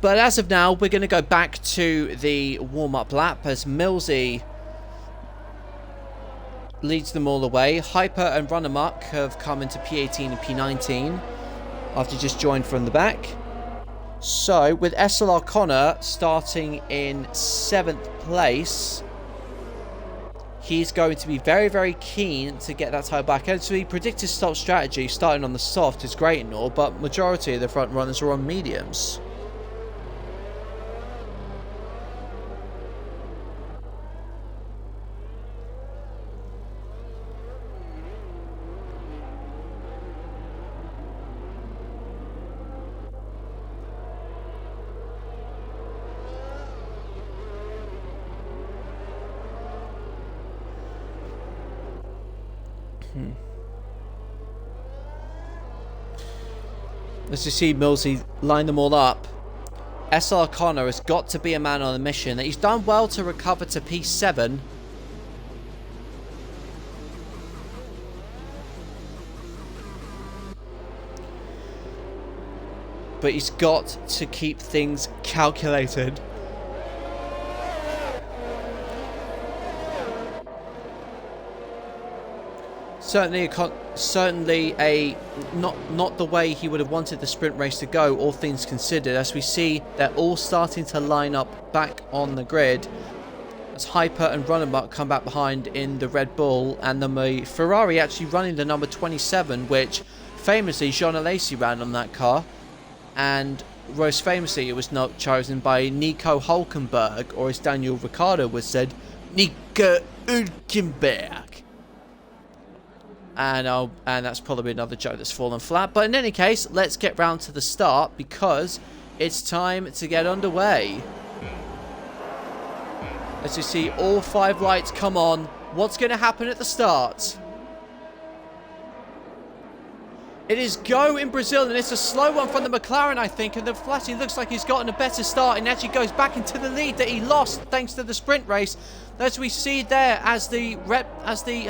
But as of now, we're going to go back to the warm-up lap as Millsy leads them all the way. Hyper and Run Amok have come into P18 and P19 after just joined from the back. So with SLR Connor starting in 7th place, he's going to be very, very keen to get that title back. And so he predicted stop strategy starting on the soft is great and all, but majority of the front runners are on mediums. As you see Millsy line them all up, SLR Connor has got to be a man on a mission. He's done well to recover to P7. But he's got to keep things calculated. Certainly a not the way he would have wanted the sprint race to go, all things considered, as we see they're all starting to line up back on the grid. As Hyper and Runamuck come back behind in the Red Bull, and the Ferrari actually running the number 27, which famously Jean Alesi ran on that car, and most famously it was not chosen by Nico Hulkenberg, or as Daniel Ricciardo was said, Nico Hulkenberg. And that's probably another joke that's fallen flat. But in any case, let's get round to the start, because it's time to get underway. As you see all 5 lights come on, what's going to happen at the start? It is go in Brazil, and it's a slow one from the McLaren, I think, and the Flatty looks like he's gotten a better start and actually goes back into the lead that he lost thanks to the sprint race. As we see there, as the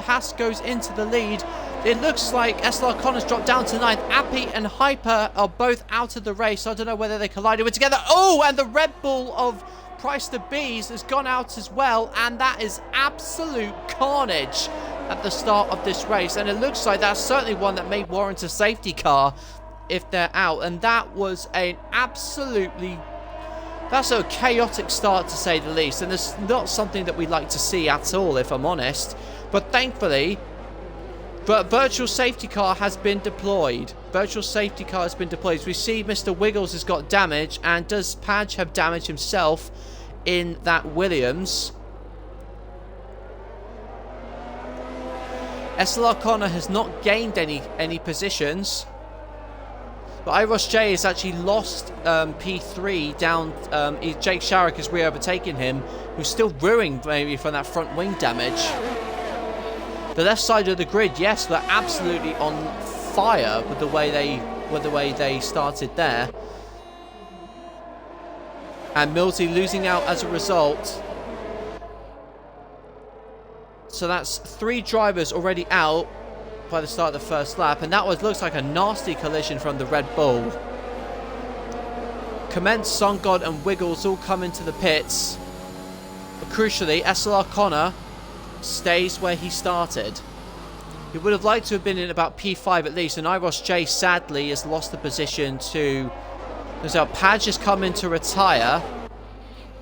Haas goes into the lead, it looks like SLR Connor's dropped down to 9th. Appy and Hyper are both out of the race. I don't know whether they collided with together. Oh, and the Red Bull of Price to Bees has gone out as well, and that is absolute carnage at the start of this race, and it looks like that's certainly one that may warrant a safety car if they're out. And that was an absolutely, that's a chaotic start to say the least, and it's not something that we like to see at all, if I'm honest. But thankfully, virtual safety car has been deployed. Virtual safety car has been deployed. As we see Mr. Wiggles has got damage, and does Padge have damage himself in that Williams? SLR Connor has not gained any positions, but Iros J has actually lost P3 down. Jake Sharrock has re-overtaken him, who's still ruined maybe from that front wing damage. The left side of the grid, yes, they're absolutely on fire with the way they started there, and Millsy losing out as a result. So that's 3 drivers already out by the start of the first lap, and that looks like a nasty collision from the Red Bull. Commence, Sun God and Wiggles all come into the pits, but crucially SLR Connor stays where he started. He would have liked to have been in about P5 at least, and Iros J sadly has lost the position to... So Padge has come in to retire.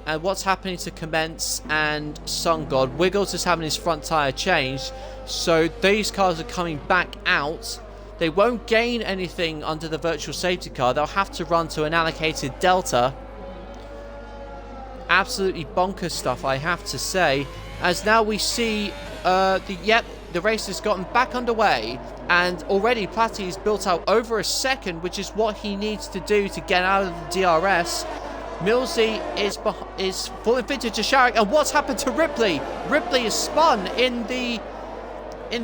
And what's happening to Commence and Sun God? Wiggles is having his front tyre changed, so these cars are coming back out. They won't gain anything under the virtual safety car. They'll have to run to an allocated delta. Absolutely bonkers stuff, I have to say. As now we see the race has gotten back underway, and already Platty's built out over a second, which is what he needs to do to get out of the DRS. Millsy is falling vintage to Sharrock, and what's happened to Ripley? Ripley has spun in the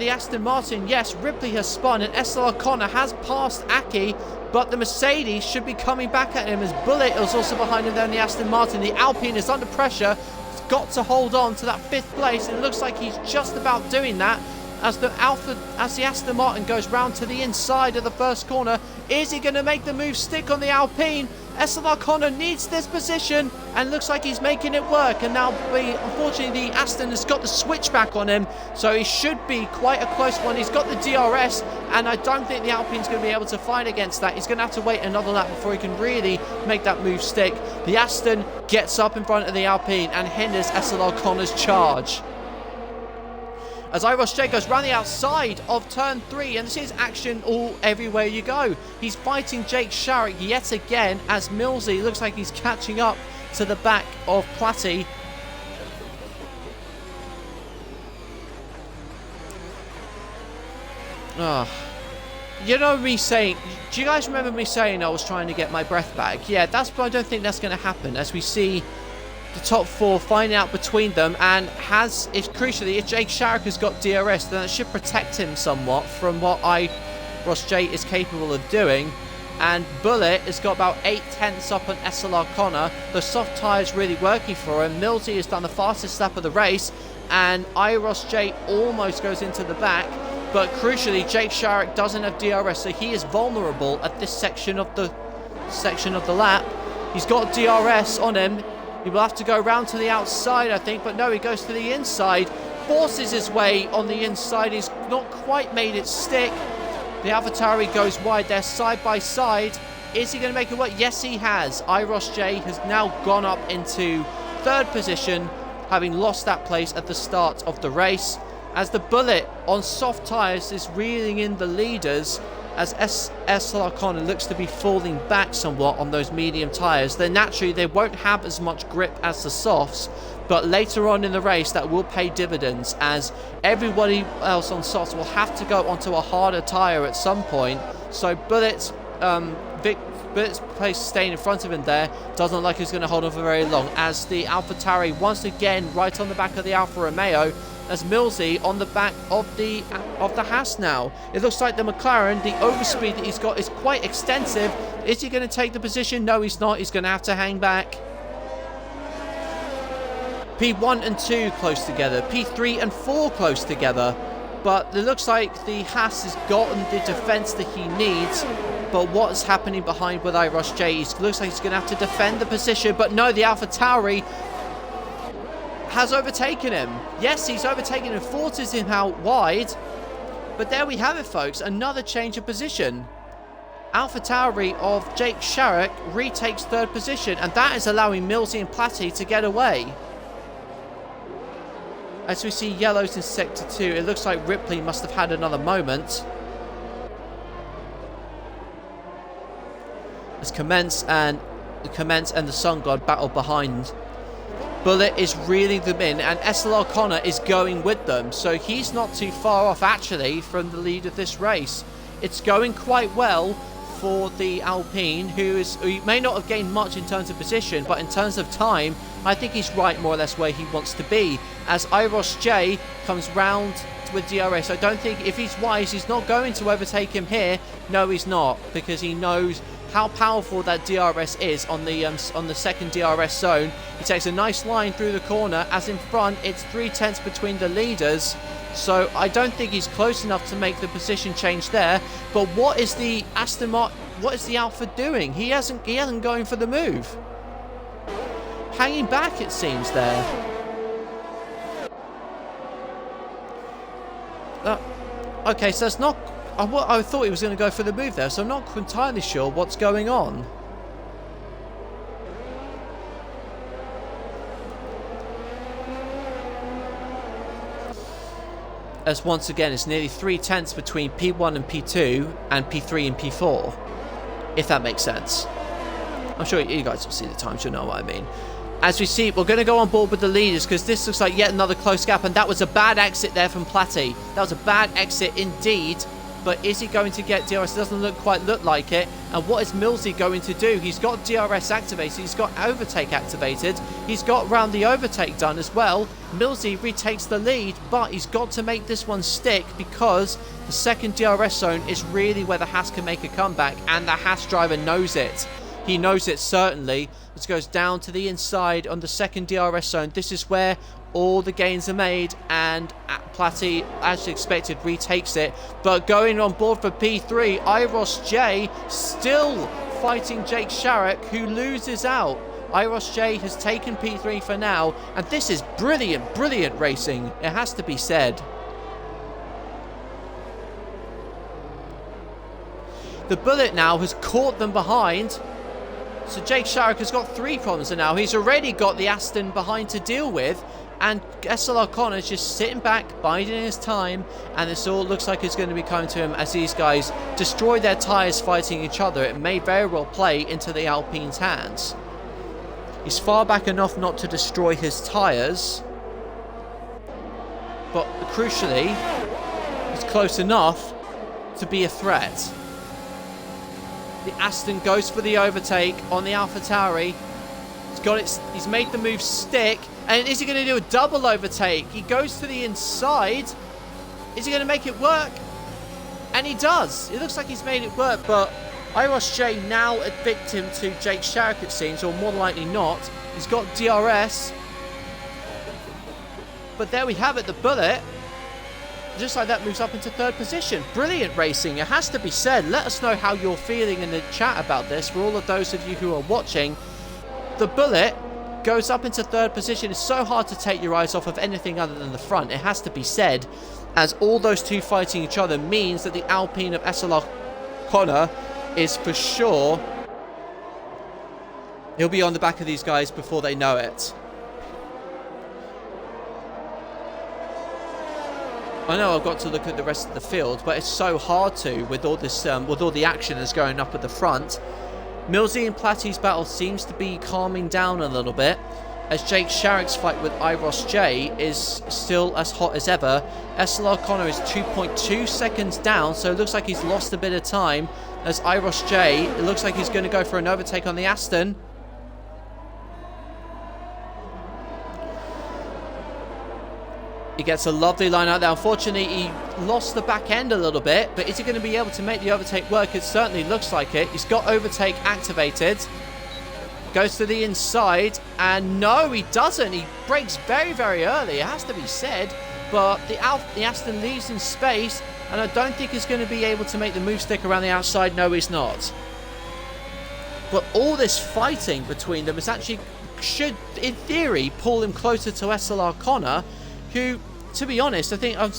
Aston Martin. Yes, Ripley has spun, and SLR Connor has passed Aki, but the Mercedes should be coming back at him, as Bullet is also behind him there in the Aston Martin. The Alpine is under pressure. He's got to hold on to that 5th place, and it looks like he's just about doing that as the Aston Martin goes round to the inside of the first corner. Is he going to make the move stick on the Alpine? SLR Connor needs this position, and looks like he's making it work. And now, unfortunately, the Aston has got the switchback on him, so he should be quite a close one. He's got the DRS, and I don't think the Alpine's going to be able to fight against that. He's going to have to wait another lap before he can really make that move stick. The Aston gets up in front of the Alpine and hinders SLR Connor's charge. As Iros J goes round the outside of turn 3, and this is action all everywhere you go. He's fighting Jake Sharrock yet again, as Millsy looks like he's catching up to the back of Platty. You know me saying, do you guys remember me saying I was trying to get my breath back? Yeah, I don't think that's going to happen, as we see the top four finding out between them, and crucially, if Jake Sharrock has got DRS, then it should protect him somewhat from what Iros J is capable of doing. And Bullet has got about 8/10 up on SLR Connor. The soft tyres really working for him. Millsy has done the fastest lap of the race, and Iros J almost goes into the back. But crucially, Jake Sharrock doesn't have DRS, so he is vulnerable at this section of the lap. He's got DRS on him. He will have to go round to the outside, I think, but no, he goes to the inside, forces his way on the inside. He's not quite made it stick. The AlphaTauri goes wide. They're side by side. Is he going to make it work? Yes, he has. Iros J has now gone up into third position, having lost that place at the start of the race, as the Bullet on soft tyres is reeling in the leaders, as SLR Connor looks to be falling back somewhat on those medium tyres. Then naturally they won't have as much grip as the softs, but later on in the race that will pay dividends, as everybody else on softs will have to go onto a harder tyre at some point. So Bullet's place staying in front of him there doesn't look like he's going to hold on for very long, as the AlphaTauri once again right on the back of the Alfa Romeo, as Millsy on the back of the Haas now. It looks like the McLaren, the overspeed that he's got is quite extensive. Is he going to take the position? No, he's not. He's going to have to hang back. P1 and 2 close together. P3 and 4 close together. But it looks like the Haas has gotten the defence that he needs. But what's happening behind with Iros J? It looks like he's going to have to defend the position. But no, the AlphaTauri has overtaken him. Yes, he's overtaken and forces him out wide. But there we have it, folks. Another change of position. AlphaTauri of Jake Sharrock retakes third position, and that is allowing Millsy and Platty to get away. As we see yellows in Sector 2, it looks like Ripley must have had another moment. As Commence and the Sun God battle behind. Bullet is reeling them in, and SLR Connor is going with them, so he's not too far off actually from the lead of this race. It's going quite well for the Alpine, who may not have gained much in terms of position, but in terms of time, I think he's right more or less where he wants to be. As Iros J comes round with DRS, I don't think, if he's wise, he's not going to overtake him here. No, he's not, because he knows how powerful that DRS is on the second DRS zone. He takes a nice line through the corner, as in front it's 3/10 between the leaders. So I don't think he's close enough to make the position change there. But what is the what is the Alpha doing? He hasn't going for the move. Hanging back, it seems, there. Okay, so it's not. I thought he was going to go for the move there, so I'm not entirely sure what's going on. As once again, it's nearly 3/10 between P1 and P2 and P3 and P4, if that makes sense. I'm sure you guys will see the times, you'll know what I mean. As we see, we're going to go on board with the leaders, because this looks like yet another close gap, and that was a bad exit there from Platty. That was a bad exit indeed. But is he going to get DRS? It doesn't look like it. And what is Millsy going to do? He's got DRS activated. He's got overtake activated. He's got round the overtake done as well. Millsy retakes the lead, but he's got to make this one stick, because the second DRS zone is really where the Haas can make a comeback, and the Haas driver knows it. He knows it certainly. This goes down to the inside on the second DRS zone. This is where all the gains are made, and Platty, as expected, retakes it. But going on board for P3, Iros J still fighting Jake Sharrock, who loses out. Iros J has taken P3 for now, and this is brilliant, brilliant racing, it has to be said. The Bullet now has caught them behind. So Jake Sharrock has got 3 problems, and now he's already got the Aston behind to deal with. And SLR Connor's just sitting back, biding his time, and this all looks like it's going to be coming to him as these guys destroy their tyres fighting each other. It may very well play into the Alpine's hands. He's far back enough not to destroy his tyres, but crucially, he's close enough to be a threat. The Aston goes for the overtake on the AlphaTauri. He's made the move stick. And is he going to do a double overtake? He goes to the inside. Is he going to make it work? And he does. It looks like he's made it work, but Iros J now a victim to Jake Sharrock, it seems, or more likely not. He's got DRS. But there we have it, the Bullet. Just like that, moves up into third position. Brilliant racing, it has to be said. Let us know how you're feeling in the chat about this. For all of those of you who are watching, the Bullet goes up into third position. It's so hard to take your eyes off of anything other than the front. It has to be said, as all those two fighting each other means that the Alpine of SLR Connor is for sure. He'll be on the back of these guys before they know it. I know I've got to look at the rest of the field, but it's so hard to with all this, with all the action that's going up at the front. Millsy and Platty's battle seems to be calming down a little bit, as Jake Sharrock's fight with Iros J is still as hot as ever. SLR Connor is 2.2 seconds down, so it looks like he's lost a bit of time. As Iros J, it looks like he's going to go for an overtake on the Aston. He gets a lovely line out there. Unfortunately, he lost the back end a little bit, but is he going to be able to make the overtake work? It certainly looks like it. He's got overtake activated. Goes to the inside, and no, he doesn't. He brakes very, very early, it has to be said, but the Aston leaves in space, and I don't think he's going to be able to make the move stick around the outside. No, he's not. But all this fighting between them is actually should, in theory, pull him closer to SLR Connor, who, to be honest, I think I'm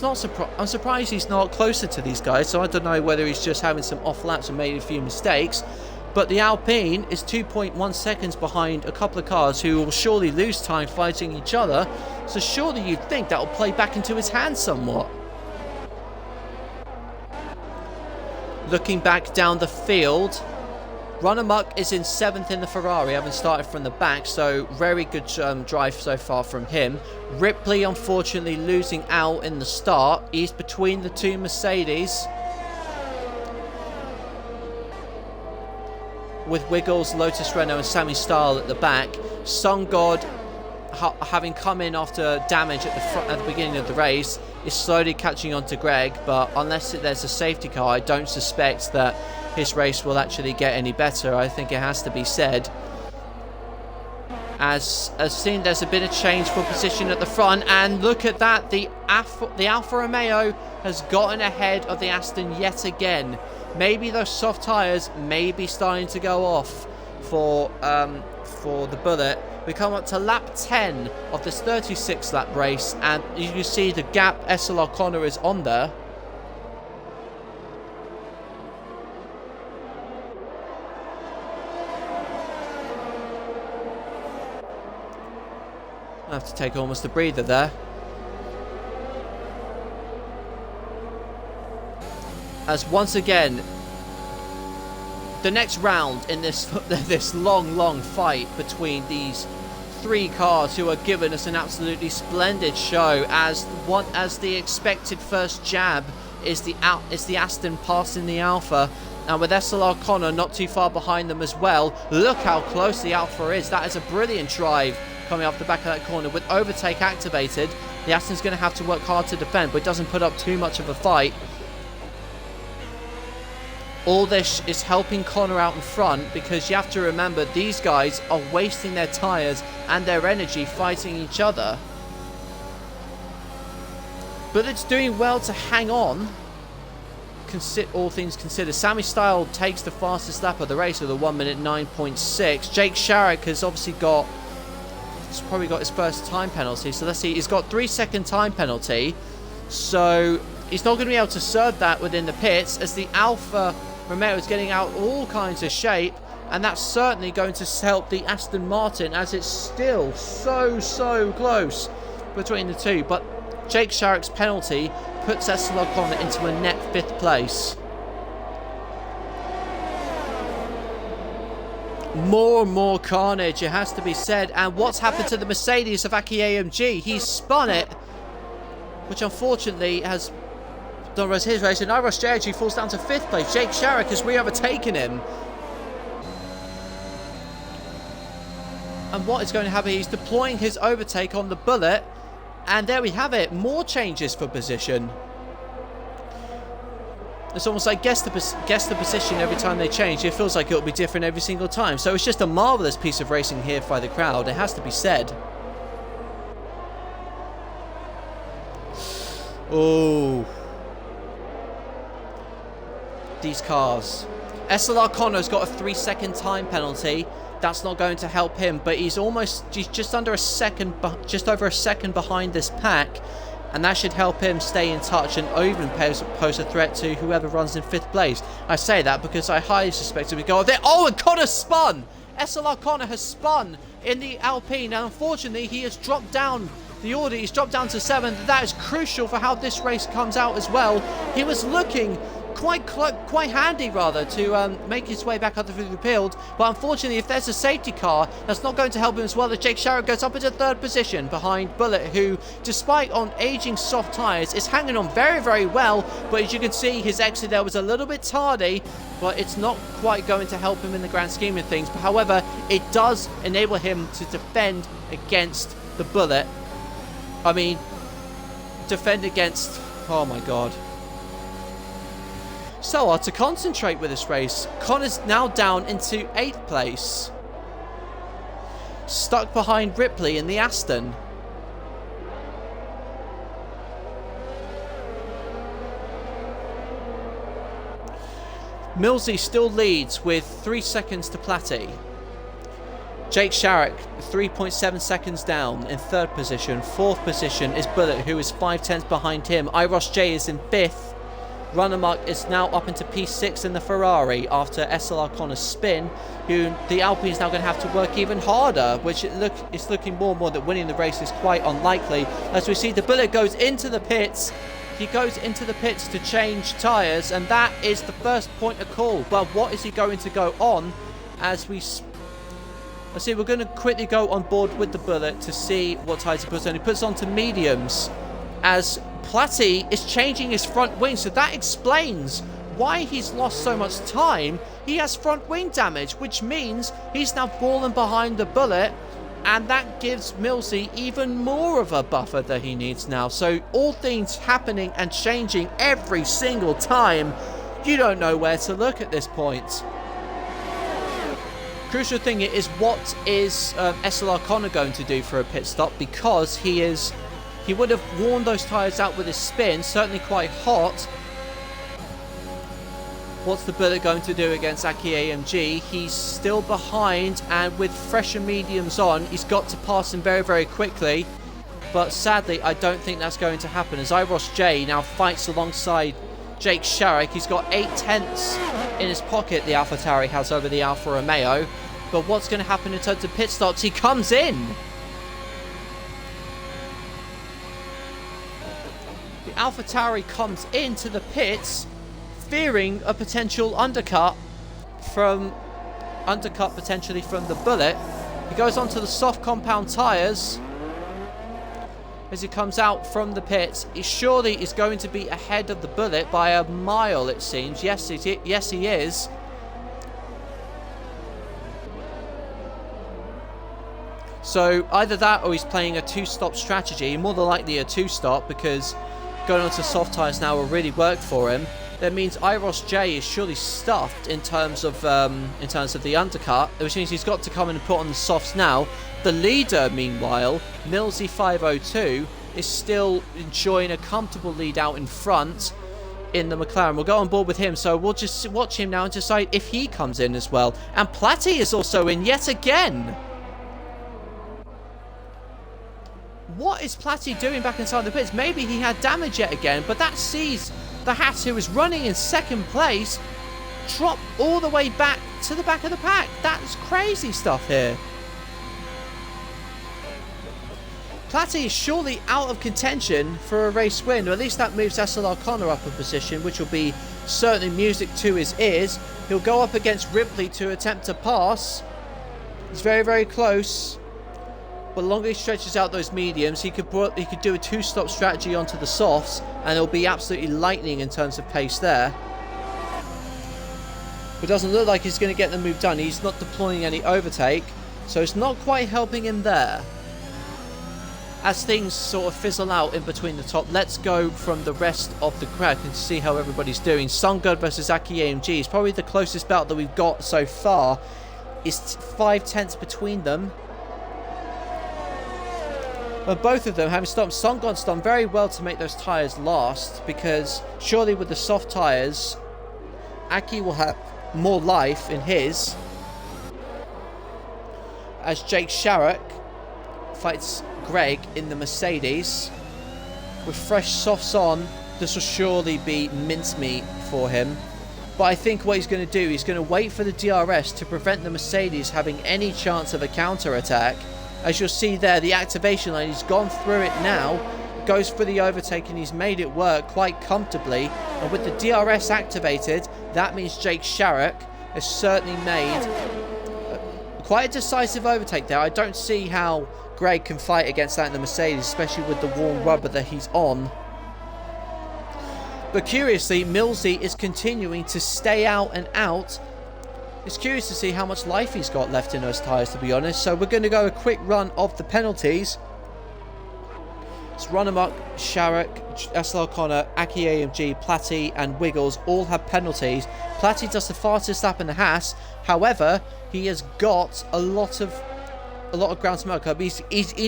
surprised he's not closer to these guys. So I don't know whether he's just having some off laps and made a few mistakes. But the Alpine is 2.1 seconds behind a couple of cars who will surely lose time fighting each other. So surely you'd think that will play back into his hands somewhat. Looking back down the field, Run Amok is in 7th in the Ferrari, having started from the back, so very good drive so far from him. Ripley, unfortunately, losing out in the start. He's between the two Mercedes, with Wiggles, Lotus Renault and Sammy Style at the back. Sun God, having come in after damage at the beginning of the race, is slowly catching on to Greg, but unless there's a safety car, I don't suspect that his race will actually get any better. I think it has to be said. As seen, there's a bit of change for position at the front, and look at that, the Alfa Romeo has gotten ahead of the Aston yet again. Maybe those soft tyres may be starting to go off for the Bullet. We come up to lap 10 of this 36 lap race, and you can see the gap SLR Connor is on there. I have to take almost a breather there. As once again, the next round in this long fight between these three cars who are giving us an absolutely splendid show, as the expected first jab is the Aston passing the Alfa, and with SLR Connor not too far behind them as well. Look how close the Alfa is. That is a brilliant drive coming off the back of that corner with overtake activated. The Aston's going to have to work hard to defend, but it doesn't put up too much of a fight. All this is helping Connor out in front, because you have to remember these guys are wasting their tyres and their energy fighting each other. But it's doing well to hang on, all things considered. Sammy Style takes the fastest lap of the race with a 1 minute 9.6. Jake Sharrock has obviously probably got his first time penalty. So let's see, he's got 3-second time penalty. So he's not going to be able to serve that within the pits, as the Alfa Romeo is getting out all kinds of shape, and that's certainly going to help the Aston Martin, as it's still so close between the two. But Jake Sharrock's penalty puts SLR Connor into a net 5th place. More and more carnage, it has to be said. And what's happened to the Mercedes of Aki AMG? He's spun it, which unfortunately has done his race, and Iros J falls down to 5th place. Jake Sharrock has re-overtaken him. And what is going to happen? He's deploying his overtake on the Bullet. And there we have it. More changes for position. It's almost like guess the position every time they change. It feels like it'll be different every single time. So it's just a marvellous piece of racing here by the crowd. It has to be said. Oh. These cars. SLR Connor's got a 3-second time penalty. That's not going to help him, but he's just under a second, just over a second behind this pack, and that should help him stay in touch and even pose a threat to whoever runs in 5th place. I say that because I highly suspect him to go there. Oh, and Connor spun! SLR Connor has spun in the Alpine, and unfortunately he has dropped down the order. He's dropped down to 7th. That is crucial for how this race comes out as well. He was looking quite handy rather to make his way back up through the field, but unfortunately if there's a safety car, that's not going to help him as well as Jake Sharrock goes up into 3rd position behind Bullet, who despite on aging soft tyres is hanging on very, very well, but as you can see his exit there was a little bit tardy, but it's not quite going to help him in the grand scheme of things. But however, it does enable him to defend against the Bullet. I mean, defend against, oh my god. So hard to concentrate with this race. Connor's now down into 8th place. Stuck behind Ripley in the Aston. Millsy still leads with 3 seconds to Platty. Jake Sharrock 3.7 seconds down in 3rd position. 4th position is Bullet, who is 5/10 behind him. Iros J is in 5th. Runnermark is now up into P6 in the Ferrari after SLR Connor's spin, who the Alpine is now going to have to work even harder, which it's looking more and more that winning the race is quite unlikely. As we see, the Bullet goes into the pits. He goes into the pits to change tyres, and that is the first point of call. But what is he going to go on? As we let's see, we're going to quickly go on board with the Bullet to see what tyres he puts on. He puts on to mediums, as Platty is changing his front wing, so that explains why he's lost so much time. He has front wing damage, which means he's now fallen behind the Bullet, and that gives Millsy even more of a buffer that he needs now. So all things happening and changing every single time. You don't know where to look at this point. Crucial thing is, what is SLR Connor going to do for a pit stop, because he would have worn those tyres out with his spin, certainly quite hot. What's the Bullet going to do against Aki AMG? He's still behind, and with fresher mediums on, he's got to pass him very, very quickly. But sadly, I don't think that's going to happen, as Iros J now fights alongside Jake Sharrock. He's got 8/10 in his pocket, the AlphaTauri has over the Alfa Romeo. But what's going to happen in terms of pit stops? He comes in. The AlphaTauri comes into the pits, fearing a potential undercut potentially from the Bullet. He goes onto the soft compound tyres as he comes out from the pits. He surely is going to be ahead of the Bullet by a mile, it seems. Yes, he is. So either that, or he's playing a 2-stop strategy. More than likely a 2-stop, because going onto soft tyres now will really work for him. That means Iros J is surely stuffed in terms of the undercut, which means he's got to come in and put on the softs now. The leader, meanwhile, Millsy 502, is still enjoying a comfortable lead out in front in the McLaren. We'll go on board with him, so we'll just watch him now and decide if he comes in as well. And Platty is also in yet again. What is Platty doing back inside the pits? Maybe he had damage yet again, but that sees the Haas, who is running in 2nd place, drop all the way back to the back of the pack. That's crazy stuff here. Platty is surely out of contention for a race win, or at least that moves SLR Connor up a position, which will be certainly music to his ears. He'll go up against Ripley to attempt to pass. It's very, very close. But the longer he stretches out those mediums, he could do a 2-stop strategy onto the softs, and it'll be absolutely lightning in terms of pace there. But it doesn't look like he's going to get the move done. He's not deploying any overtake. So it's not quite helping him there. As things sort of fizzle out in between the top, let's go from the rest of the crowd and see how everybody's doing. Sungod versus IIRL is probably the closest battle that we've got so far. It's 5/10 between them. But both of them having stopped. Sungod's done very well to make those tyres last, because surely with the soft tyres, Aki will have more life in his. As Jake Sharrock fights Greg in the Mercedes. With fresh softs on, this will surely be mincemeat for him. But I think what he's going to do, he's going to wait for the DRS to prevent the Mercedes having any chance of a counter-attack. As you'll see there, the activation line, he's gone through it now, goes for the overtake, and he's made it work quite comfortably. And with the DRS activated, that means Jake Sharrock has certainly made quite a decisive overtake there. I don't see how Greg can fight against that in the Mercedes, especially with the warm rubber that he's on. But curiously, Millsy is continuing to stay out and out. It's curious to see how much life he's got left in those tyres, to be honest. So we're going to go a quick run of the penalties. It's Runamuk, Sharrock, SLR Connor, IIRL, Platty and Wiggles all have penalties. Platty does the fastest lap in the Haas. However, he has got a lot of ground to milk up. He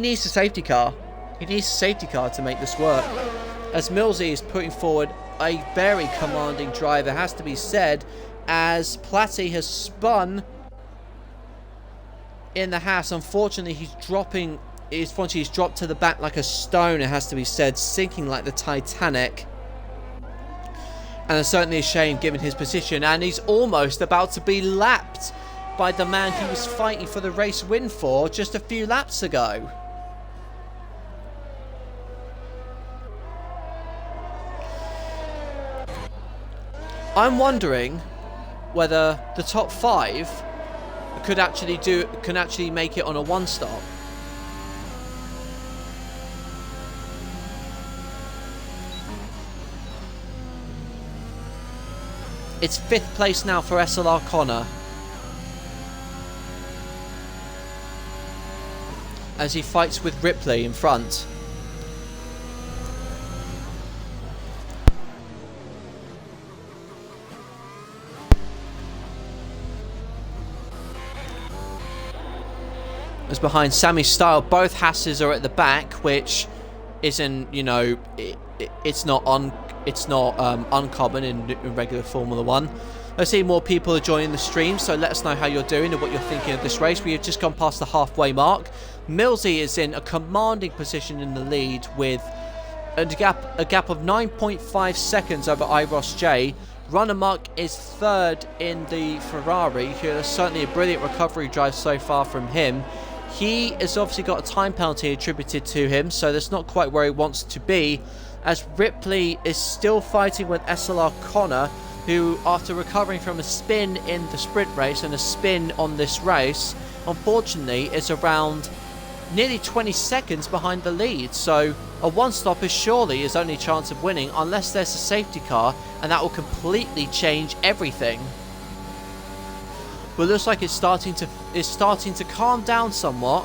needs a safety car. He needs a safety car to make this work. As Millsy is putting forward a very commanding drive, it has to be said, as Platty has spun in the Haas. Unfortunately, he's dropped to the back like a stone, it has to be said, sinking like the Titanic. And it's certainly a shame given his position, and he's almost about to be lapped by the man he was fighting for the race win for just a few laps ago. I'm wondering whether the top 5 can actually make it on a one stop. It's 5th place now for SLR Connor, as he fights with Ripley in front. As behind Sammy Style, both Hasses are at the back, which isn't, you know, it's not uncommon in regular Formula 1. I see more people are joining the stream, so let us know how you're doing and what you're thinking of this race. We have just gone past the halfway mark. Millsy is in a commanding position in the lead with a gap of 9.5 seconds over Iros J. Runamuk is 3rd in the Ferrari. There's certainly a brilliant recovery drive so far from him. He has obviously got a time penalty attributed to him, so that's not quite where he wants to be, as Ripley is still fighting with SLR Connor, who, after recovering from a spin in the sprint race and a spin on this race, unfortunately is around nearly 20 seconds behind the lead. So a one-stop is surely his only chance of winning, unless there's a safety car, and that will completely change everything. But it looks like it's starting to calm down somewhat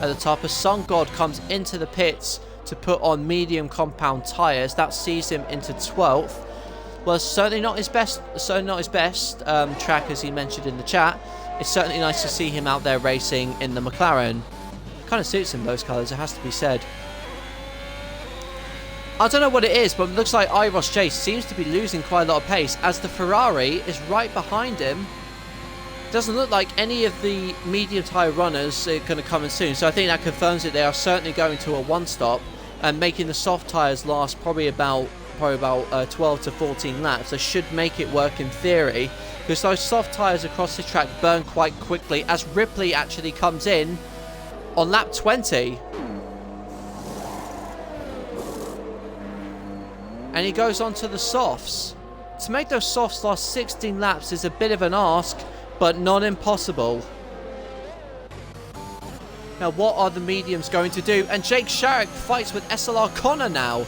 at the top, as Sun God comes into the pits to put on medium compound tyres. That sees him into 12th. Well, it's certainly not his best track, as he mentioned in the chat. It's certainly nice to see him out there racing in the McLaren. Kind of suits him, those colours, it has to be said. I don't know what it is, but it looks like Iros J seems to be losing quite a lot of pace, as the Ferrari is right behind him. Doesn't look like any of the medium tyre runners are going to come in soon, so I think that confirms it. They are certainly going to a one-stop and making the soft tyres last probably about 12 to 14 laps. They should make it work in theory, because those soft tyres across the track burn quite quickly, as Ripley actually comes in on lap 20. And he goes on to the softs. To make those softs last 16 laps is a bit of an ask, but not impossible. Now, what are the mediums going to do? And Jake Sharrock fights with SLR Connor now.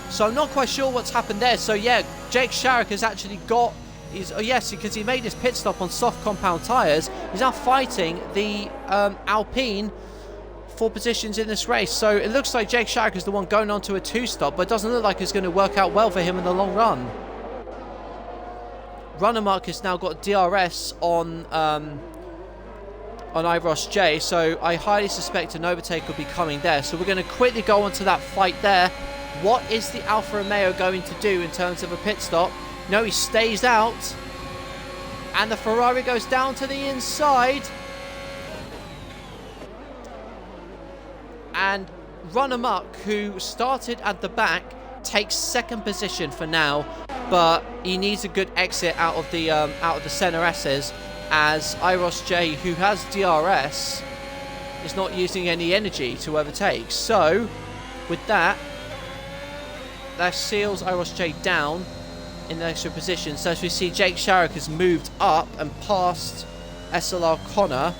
So I'm not quite sure what's happened there. So yeah, Jake Sharrock has actually got Oh yes, because he made his pit stop on soft compound tyres. He's now fighting the Alpine for positions in this race. So it looks like Jake Sharrock is the one going on to a 2-stop, but it doesn't look like it's going to work out well for him in the long run. Runnermuck has now got DRS on Iros J, so I highly suspect an overtake will be coming there. So we're going to quickly go on to that fight there. What is the Alfa Romeo going to do in terms of a pit stop? No, he stays out. And the Ferrari goes down to the inside. And Runnermuck, who started at the back, takes second position for now. But he needs a good exit out of the center S's, as Iros J, who has DRS, is not using any energy to overtake. So, with that seals Iros J down in the extra position. So as we see, Jake Sharrock has moved up and past SLR Connor.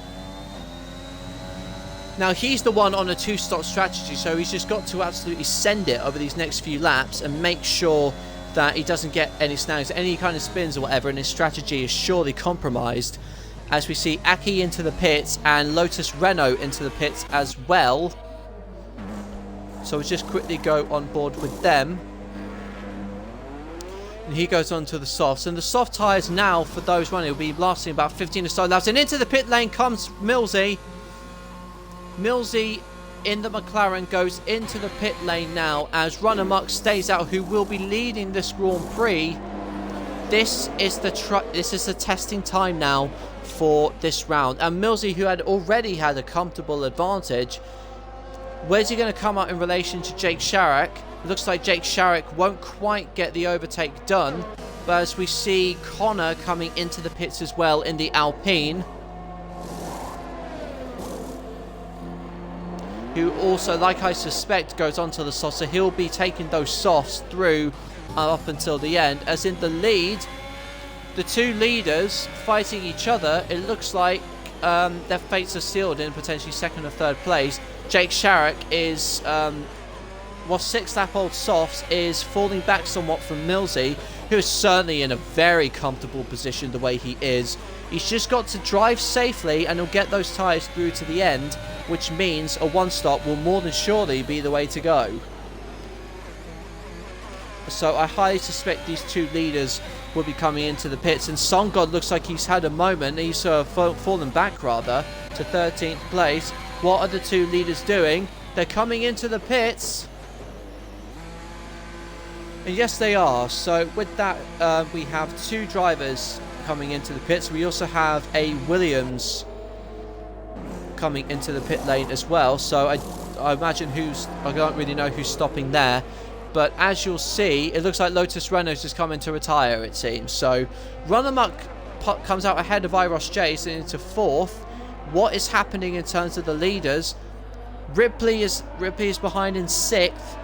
Now he's the one on a 2-stop strategy, so he's just got to absolutely send it over these next few laps and make sure that he doesn't get any snags, any kind of spins or whatever, and his strategy is surely compromised. As we see Aki into the pits and Lotus Renault into the pits as well. So we'll just quickly go on board with them. And he goes on to the softs. And the soft tyres now, for those running, will be lasting about 15 or so laps. And into the pit lane comes Millsy. Millsy in the McLaren goes into the pit lane now as Runnermuck stays out, who will be leading this Grand Prix. This is the testing time now for this round. And Millsy, who had already had a comfortable advantage, where's he going to come out in relation to Jake Sharrock? It looks like Jake Sharrock won't quite get the overtake done. But as we see Connor coming into the pits as well in the Alpine, who also, like I suspect, goes onto the softs. So he'll be taking those softs through up until the end. As in the lead, the two leaders fighting each other, it looks like their fates are sealed in potentially second or third place. Jake Sharrock is, 6-lap-old softs, is falling back somewhat from Millsy, who is certainly in a very comfortable position the way he is. He's just got to drive safely and he'll get those tyres through to the end, which means a 1-stop will more than surely be the way to go. So I highly suspect these two leaders will be coming into the pits. And Songod looks like he's had a moment. He's fallen back, rather, to 13th place. What are the two leaders doing? They're coming into the pits. And yes, they are. So with that, we have two drivers coming into the pits. We also have a Williams coming into the pit lane as well. So I imagine I don't really know who's stopping there. But as you'll see, it looks like Lotus Renault's just coming to retire, it seems. So Runnermuck comes out ahead of Iros J, so into 4th. What is happening in terms of the leaders? Ripley is behind in 6th.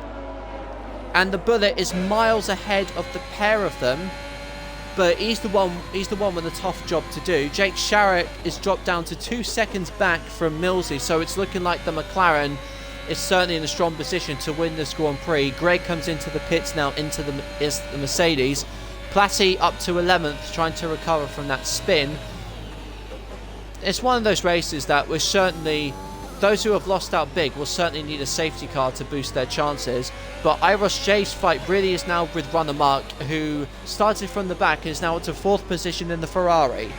And the Bullet is miles ahead of the pair of them. But he's the one with a tough job to do. Jake Sharrock is dropped down to 2 seconds back from Millsy. So it's looking like the McLaren is certainly in a strong position to win this Grand Prix. Greg comes into the pits now, into the Mercedes. Platty up to 11th, trying to recover from that spin. It's one of those races that we're certainly, those who have lost out big will certainly need a safety car to boost their chances. But Iros J's fight really is now with Runnermuck, who started from the back and is now up to 4th position in the Ferrari.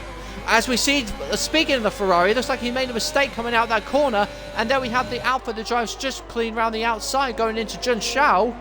As we see, speaking of the Ferrari, it looks like he made a mistake coming out that corner. And then we have the Alfa that drives just clean around the outside, going into Jun Shao.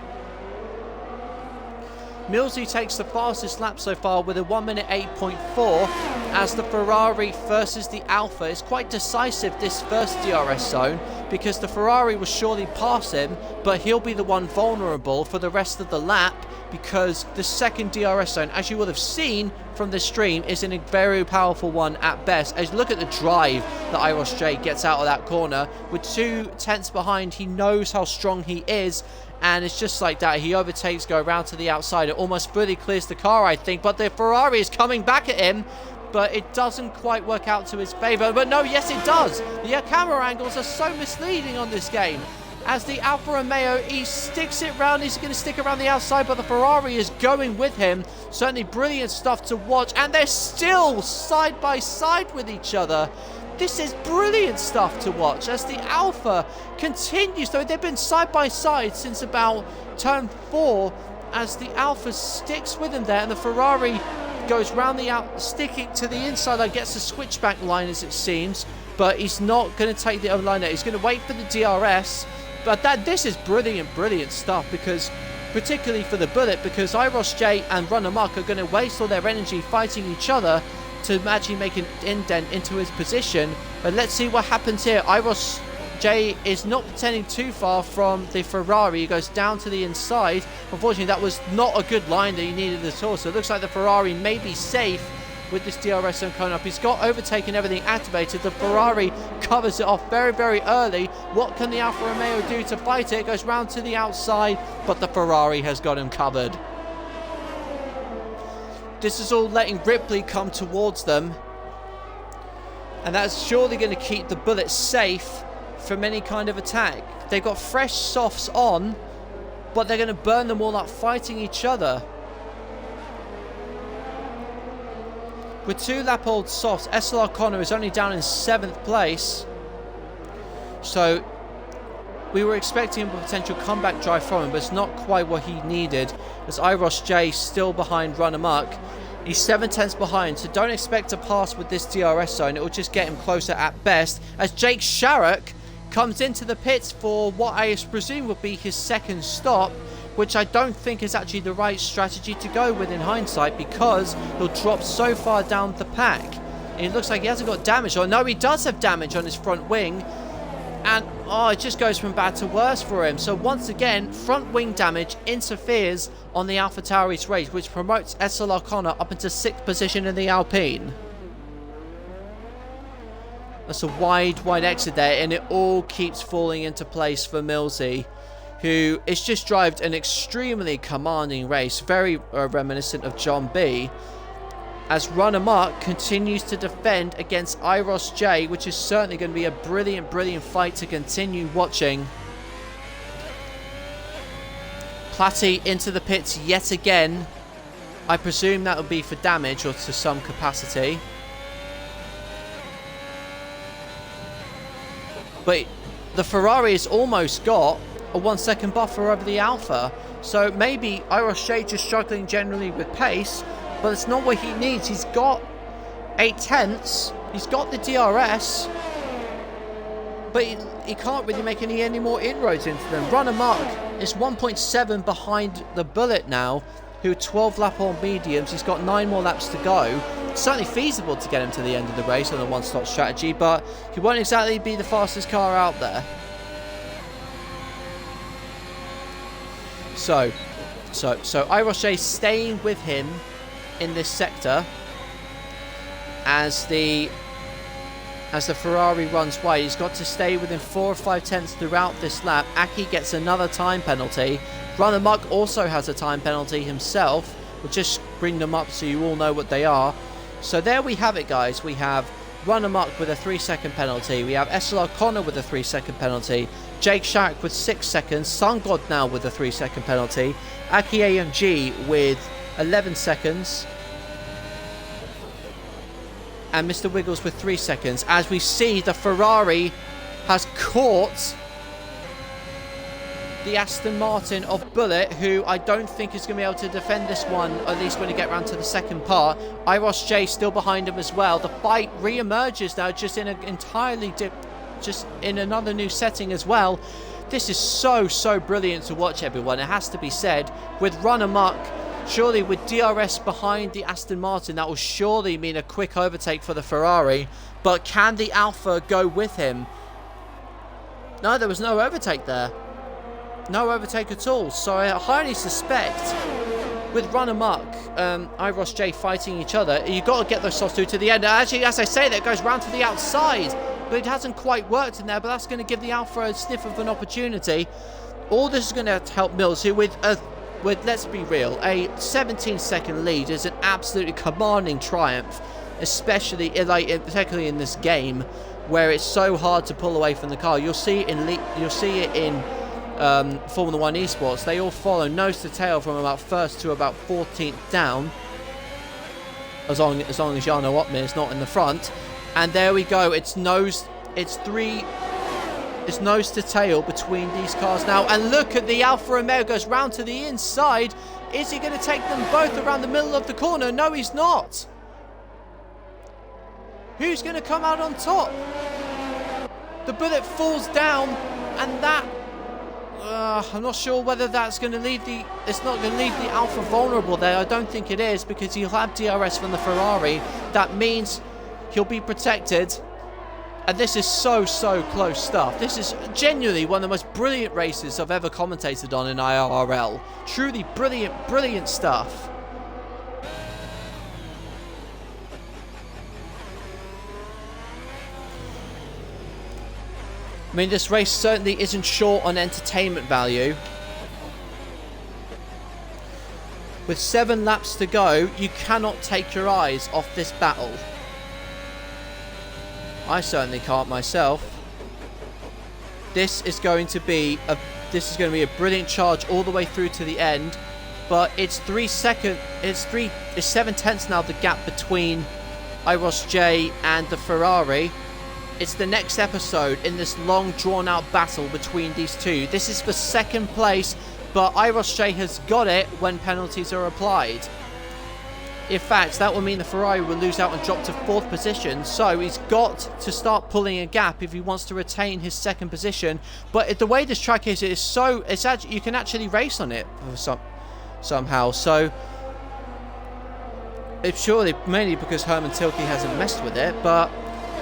Millsy takes the fastest lap so far with a 1 minute 8.4, as the Ferrari versus the Alfa is quite decisive this first DRS zone, because the Ferrari will surely pass him, but he'll be the one vulnerable for the rest of the lap, because the second DRS zone, as you will have seen from the stream, is a very powerful one at best. As you look at the drive that Iros J gets out of that corner, with 2 tenths behind, he knows how strong he is, and it's just like that. He overtakes, go around to the outside. It almost fully clears the car, I think, but the Ferrari is coming back at him, but it doesn't quite work out to his favour. But no, yes it does. The camera angles are so misleading on this game. as the Alfa Romeo, he sticks it round. He's going to stick around the outside, but the Ferrari is going with him. Certainly brilliant stuff to watch, and they're still side by side with each other. This is brilliant stuff to watch as the Alfa continues, though they've been side by side since about turn 4, as the Alfa sticks with him there, and the Ferrari goes round the out, sticking to the inside line, gets the switchback line as it seems, but he's not going to take the other line there. He's going to wait for the DRS, but this is brilliant stuff, because particularly for the Bullet, because Iros J and Run Amok are going to waste all their energy fighting each other to actually make an indent into his position. But let's see what happens here. Iros J is not pretending too far from the Ferrari. He goes down to the inside. Unfortunately, that was not a good line that he needed at all. So it looks like the Ferrari may be safe with this DRS zone coming up. He's got overtake and everything activated. The Ferrari covers it off very early. What can the Alfa Romeo do to fight it? It goes round to the outside, but the Ferrari has got him covered. This is all letting Ripley come towards them, and that's surely going to keep the Bullet safe from any kind of attack. They've got fresh softs on, but they're going to burn them all up fighting each other. With 2 lap old softs, SLR Connor is only down in 7th place. So we were expecting a potential comeback drive from him, but it's not quite what he needed, as Iros J still behind Run Amok. He's 7/10 behind, so don't expect to pass with this DRS zone. It will just get him closer at best, as Jake Sharrock comes into the pits for what I presume would be his second stop, which I don't think is actually the right strategy to go with in hindsight, because he'll drop so far down the pack. And it looks like he hasn't got damage. Oh no, he does have damage on his front wing. And it just goes from bad to worse for him. So once again, front wing damage interferes on the AlphaTauri's race, which promotes SLR Connor up into 6th position in the Alpine. That's a wide exit there, and it all keeps falling into place for Millsy, who has just drived an extremely commanding race, very reminiscent of John B, as Run Amok continues to defend against Iros J, which is certainly going to be a brilliant fight to continue watching. Platty into the pits yet again. I presume that will be for damage or to some capacity. But the Ferrari has almost got a 1-second buffer over the Alpha. So maybe Iros J just struggling generally with pace, but it's not what he needs. He's got 8/10. He's got the DRS, but he can't really make any more inroads into them. Run Amok is 1.7 behind the Bullet now, who are 12 lap on mediums. He's got 9 more laps to go. It's certainly feasible to get him to the end of the race on a one-stop strategy, but he won't exactly be the fastest car out there. So Iros J staying with him in this sector as the Ferrari runs wide. He's got to stay within 4 or 5 tenths throughout this lap. Aki gets another time penalty. Run Amok also has a time penalty himself. We'll just bring them up so you all know what they are. So there we have it, guys. We have Run Amok with a 3-second penalty. We have SLR Connor with a 3-second penalty. Jake Sharrock with 6 seconds. Sun God now with a 3-second penalty. Aki AMG with 11 seconds. And Mr. Wiggles with 3 seconds. As we see, the Ferrari has caught the Aston Martin of Bullet, who I don't think is going to be able to defend this one, at least when we get around to the second part. Iros J still behind him as well. The fight re-emerges now, just in an entirely just in another new setting as well. This is so brilliant to watch, everyone. It has to be said. With Run Amok, surely with DRS behind the Aston Martin, that will surely mean a quick overtake for the Ferrari. But can the Alpha go with him? No, there was no overtake there. No overtake at all. So I highly suspect with Run Amok, Iros J fighting each other, you've got to get those softs through to the end. Actually, as I say that, it goes round to the outside. But it hasn't quite worked in there, but that's going to give the Alpha a sniff of an opportunity. All this is going to help Mills, who with let's be real, a 17-second lead is an absolutely commanding triumph, especially particularly in this game. where it's so hard to pull away from the car. You'll see it in Formula 1 esports. They all follow nose to tail from about 1st to about 14th down, as long as Jarno Opmeer is not in the front. And there we go. It's nose to tail between these cars now. And look at the Alfa Romeo goes round to the inside. Is he going to take them both around the middle of the corner? No, he's not. Who's going to come out on top? The bullet falls down, and that... I'm not sure whether that's going to leave the... It's not going to leave the Alfa vulnerable there. I don't think it is, because he'll have DRS from the Ferrari. That means he'll be protected. And this is so close stuff. This is genuinely one of the most brilliant races I've ever commentated on in IIRL. Truly brilliant stuff. I mean, this race certainly isn't short on entertainment value. With 7 laps to go, you cannot take your eyes off this battle. I certainly can't myself. This is going to be a brilliant charge all the way through to the end. But it's 7 tenths now, the gap between Iros J and the Ferrari. It's the next episode in this long drawn out battle between these two. This is for 2nd place, but Iros J has got it when penalties are applied. In fact, that will mean the Ferrari will lose out and drop to 4th position, so he's got to start pulling a gap if he wants to retain his 2nd position. But the way this track is, you can actually race on it somehow. So it's surely mainly because Herman Tilke hasn't messed with it, but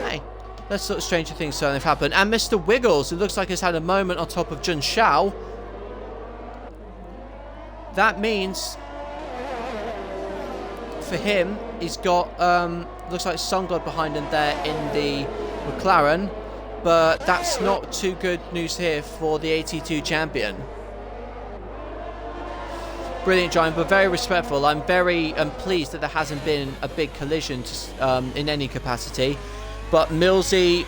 hey, that's sort of stranger things certainly have happened. And Mr. Wiggles, it looks like he's had a moment on top of Jun Shao. That means for him, he's got looks like Sun God behind him there in the McLaren, but that's not too good news here for the AT2 champion. Brilliant driving, but very respectful. I'm very pleased that there hasn't been a big collision in any capacity. But Millsy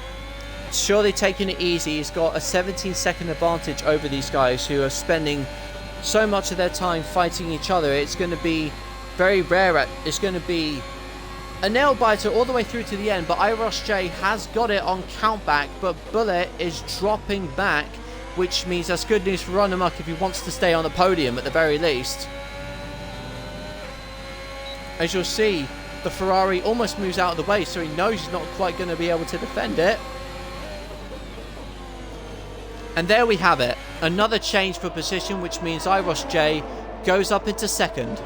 surely taking it easy. He's got a 17-second advantage over these guys who are spending so much of their time fighting each other. It's going to be very rare. It's going to be a nail biter all the way through to the end. But Iros J has got it on countback, but Bullet is dropping back, which means that's good news for Run Amok if he wants to stay on the podium at the very least. As you'll see, the Ferrari almost moves out of the way, so he knows he's not quite going to be able to defend it. And there we have it. Another change for position, which means Iros J goes up into 2nd.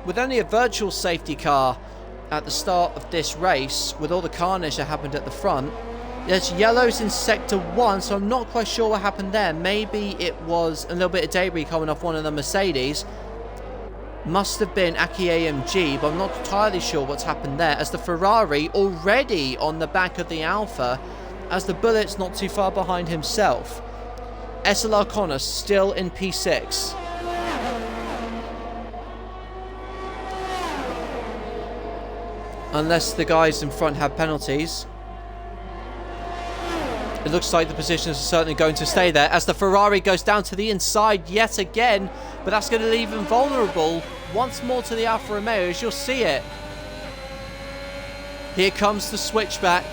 With only a virtual safety car at the start of this race, with all the carnage that happened at the front, there's yellows in Sector 1, so I'm not quite sure what happened there. Maybe it was a little bit of debris coming off one of the Mercedes. Must have been Aki AMG, but I'm not entirely sure what's happened there, as the Ferrari already on the back of the Alfa, as the Bullet's not too far behind himself. SLR Connor still in P6. Unless the guys in front have penalties. It looks like the positions are certainly going to stay there as the Ferrari goes down to the inside yet again, but that's going to leave him vulnerable once more to the Alfa Romeo, as you'll see it. Here comes the switchback.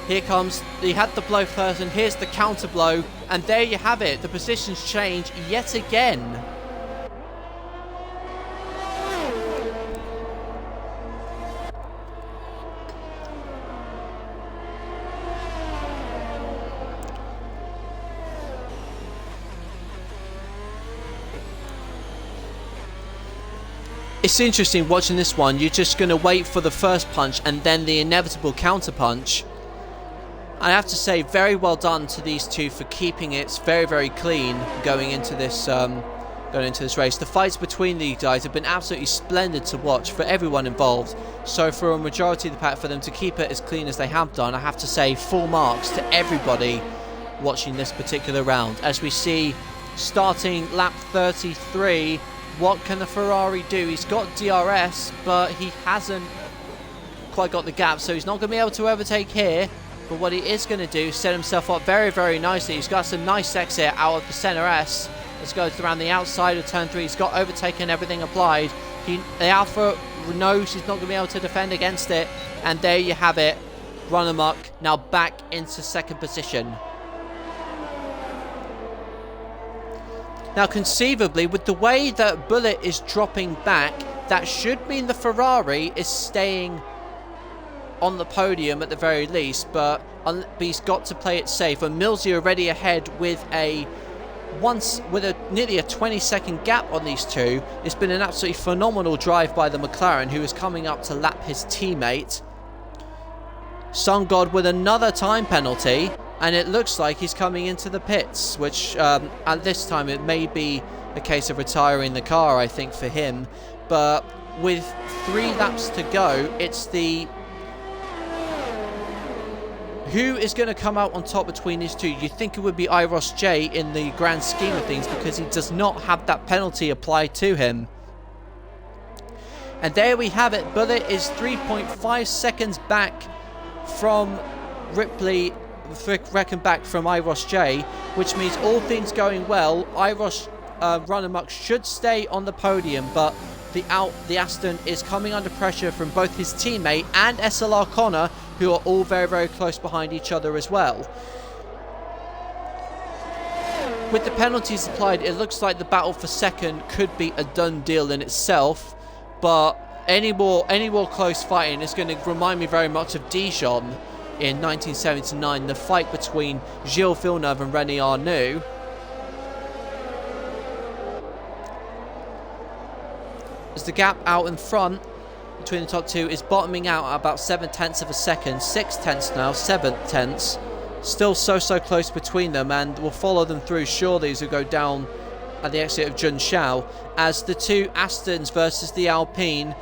Here comes, he had the blow first, and here's the counter blow, and there you have it. The positions change yet again. It's interesting watching this one. You're just going to wait for the first punch and then the inevitable counter punch. I have to say, very well done to these two for keeping it very clean going into this race. The fights between these guys have been absolutely splendid to watch for everyone involved. So for a majority of the pack, for them to keep it as clean as they have done, I have to say full marks to everybody watching this particular round. As we see starting lap 33. What can the Ferrari do? He's got DRS, but he hasn't quite got the gap, so he's not going to be able to overtake here. But what he is going to do is set himself up very, very nicely. He's got some nice exit out of the center S. Let's go around the outside of turn 3. He's got overtake and everything applied. The Alpha knows he's not going to be able to defend against it. And there you have it. Run amok. Now back into second position. Now conceivably, with the way that Bullet is dropping back, that should mean the Ferrari is staying on the podium at the very least, but he's got to play it safe. And Millsy already ahead with nearly a 20-second gap on these two. It's been an absolutely phenomenal drive by the McLaren, who is coming up to lap his teammate. Sun God with another time penalty, and it looks like he's coming into the pits, which at this time it may be a case of retiring the car, I think, for him. But with 3 laps to go, it's who is going to come out on top between these two? You think it would be Iros J in the grand scheme of things, because he does not have that penalty applied to him. And there we have it. Bullet is 3.5 seconds back from Ripley, reckon back from Iros J, which means all things going well, Iros Run Amok should stay on the podium, but the Aston is coming under pressure from both his teammate and SLR Connor, who are all very, very close behind each other as well. With the penalties applied, it looks like the battle for second could be a done deal in itself, but any more close fighting is going to remind me very much of Dijon in 1979, the fight between Gilles Villeneuve and René Arnoux. As the gap out in front between the top two is bottoming out at about 7/10 of a second, 6/10 now, 7/10. Still so close between them, and we'll follow them through surely as we go down at the exit of Junshao. As the two Astons versus the Alpine,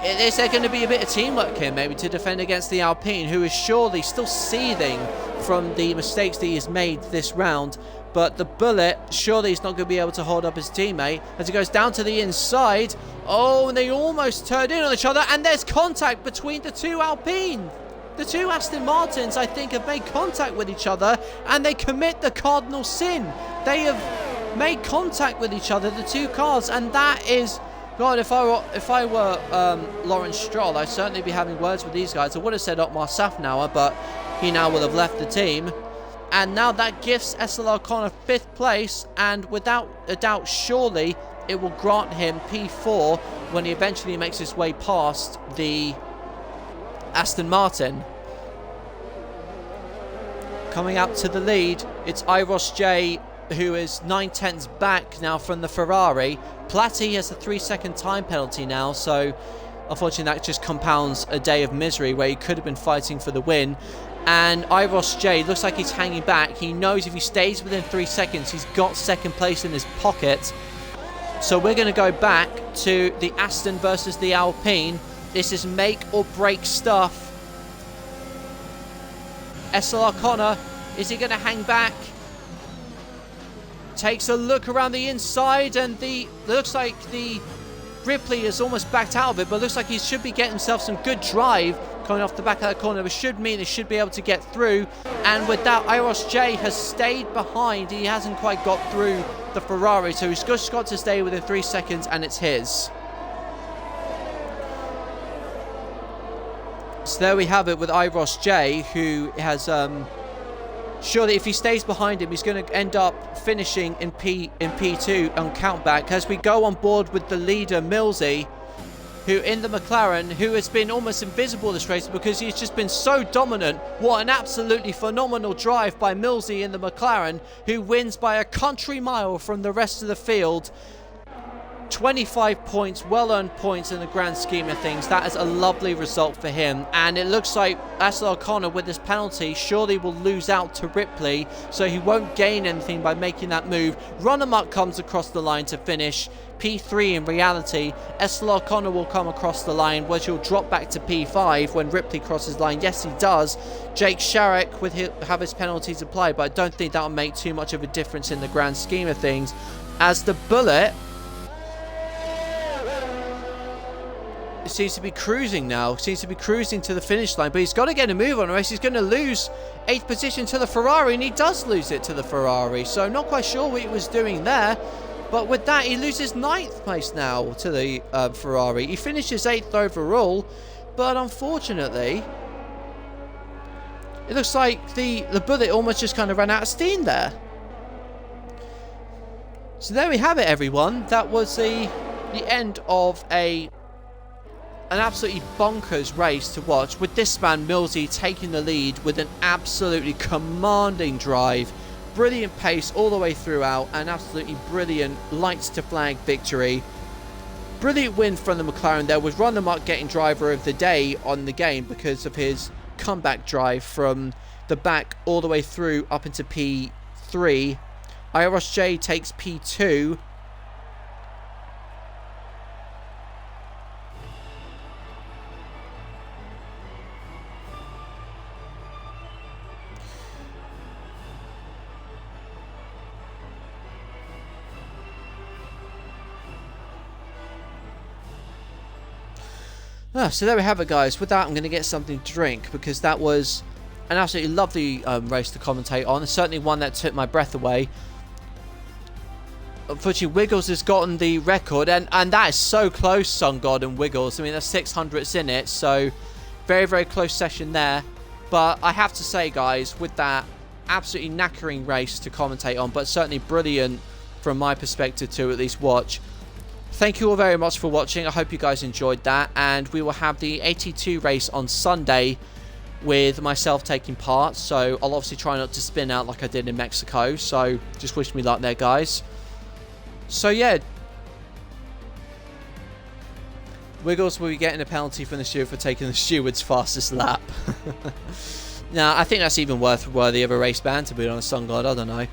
is there going to be a bit of teamwork here maybe to defend against the Alpine, who is surely still seething from the mistakes that he has made this round? But the Bullet, surely he's not going to be able to hold up his teammate as he goes down to the inside. Oh, and they almost turned in on each other, and there's contact between the two Alpine. The two Aston Martins, I think, have made contact with each other, and they commit the cardinal sin. They have made contact with each other, the two cars, and that is... God, if I were Lawrence Stroll, I'd certainly be having words with these guys. I would have said Otmar Safnauer, but he now will have left the team. And now that gives SLR Connor 5th place, and without a doubt, surely it will grant him P4 when he eventually makes his way past the Aston Martin. Coming out to the lead, it's Iros J, who is 9/10 back now from the Ferrari. Platty has a 3-second time penalty now, so unfortunately that just compounds a day of misery where he could have been fighting for the win. And Iros J looks like he's hanging back. He knows if he stays within 3 seconds, he's got second place in his pocket. So we're going to go back to the Aston versus the Alpine. This is make or break stuff. SLR Connor, is he going to hang back? Takes a look around the inside, and looks like the Ripley is almost backed out of it, but looks like he should be getting himself some good drive coming off the back of that corner, which should mean he should be able to get through. And with that, Iros J has stayed behind. He hasn't quite got through the Ferrari, so he's just got to stay within 3 seconds, and it's his. So there we have it with Iros J, who has surely if he stays behind him, he's going to end up finishing in P2 on countback, as we go on board with the leader Millsy, who in the McLaren, who has been almost invisible this race because he's just been so dominant. What an absolutely phenomenal drive by Millsy in the McLaren, who wins by a country mile from the rest of the field. 25 points, well-earned points in the grand scheme of things. That is a lovely result for him. And it looks like Ashley O'Connor, with this penalty, surely will lose out to Ripley, so he won't gain anything by making that move. Run amok comes across the line to finish P3 in reality. Ashley O'Connor will come across the line, which he'll drop back to P5 when Ripley crosses the line. Yes, he does. Jake Sharrock would have his penalties applied, but I don't think that'll make too much of a difference in the grand scheme of things, as the Bullet seems to be cruising now. Seems to be cruising to the finish line, but he's got to get a move on, or else he's going to lose 8th position to the Ferrari, and he does lose it to the Ferrari. So I'm not quite sure what he was doing there, but with that, he loses 9th place now to the Ferrari. He finishes 8th overall, but unfortunately, it looks like the Bullet almost just kind of ran out of steam there. So there we have it, everyone. That was the end of an absolutely bonkers race to watch, with this man Millsy taking the lead with an absolutely commanding drive, brilliant pace all the way throughout, an absolutely brilliant lights to flag victory. Brilliant win from the McLaren there, with Ron Amok getting driver of the day on the game because of his comeback drive from the back all the way through up into P3. Iros J takes P2. So there we have it, guys. With that, I'm going to get something to drink, because that was an absolutely lovely race to commentate on. Certainly one that took my breath away. Unfortunately, Wiggles has gotten the record, and that is so close, Sun God and Wiggles. I mean, there's 600s in it, so very, very close session there. But I have to say, guys, with that absolutely knackering race to commentate on, but certainly brilliant from my perspective to at least watch. Thank you all very much for watching. I hope you guys enjoyed that, and we will have the 82 race on Sunday with myself taking part, so I'll obviously try not to spin out like I did in Mexico, so just wish me luck there, guys. So yeah, Wiggles will be getting a penalty from the steward for taking the steward's fastest lap. Now, I think that's even worthy of a race ban, to be honest, Sun God, I don't know.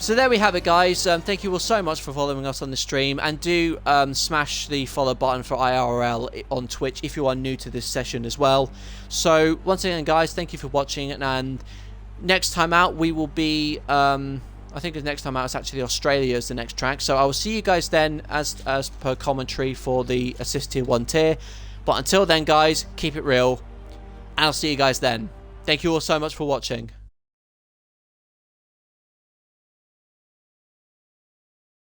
So there we have it, guys. Thank you all so much for following us on the stream, and do smash the follow button for IIRL on Twitch if you are new to this session as well. So once again, guys, thank you for watching, and next time out we will be I think the next time out is actually Australia as the next track, so I will see you guys then as per commentary for the Assist Tier 1 tier. But until then, guys, keep it real, and I'll see you guys then. Thank you all so much for watching.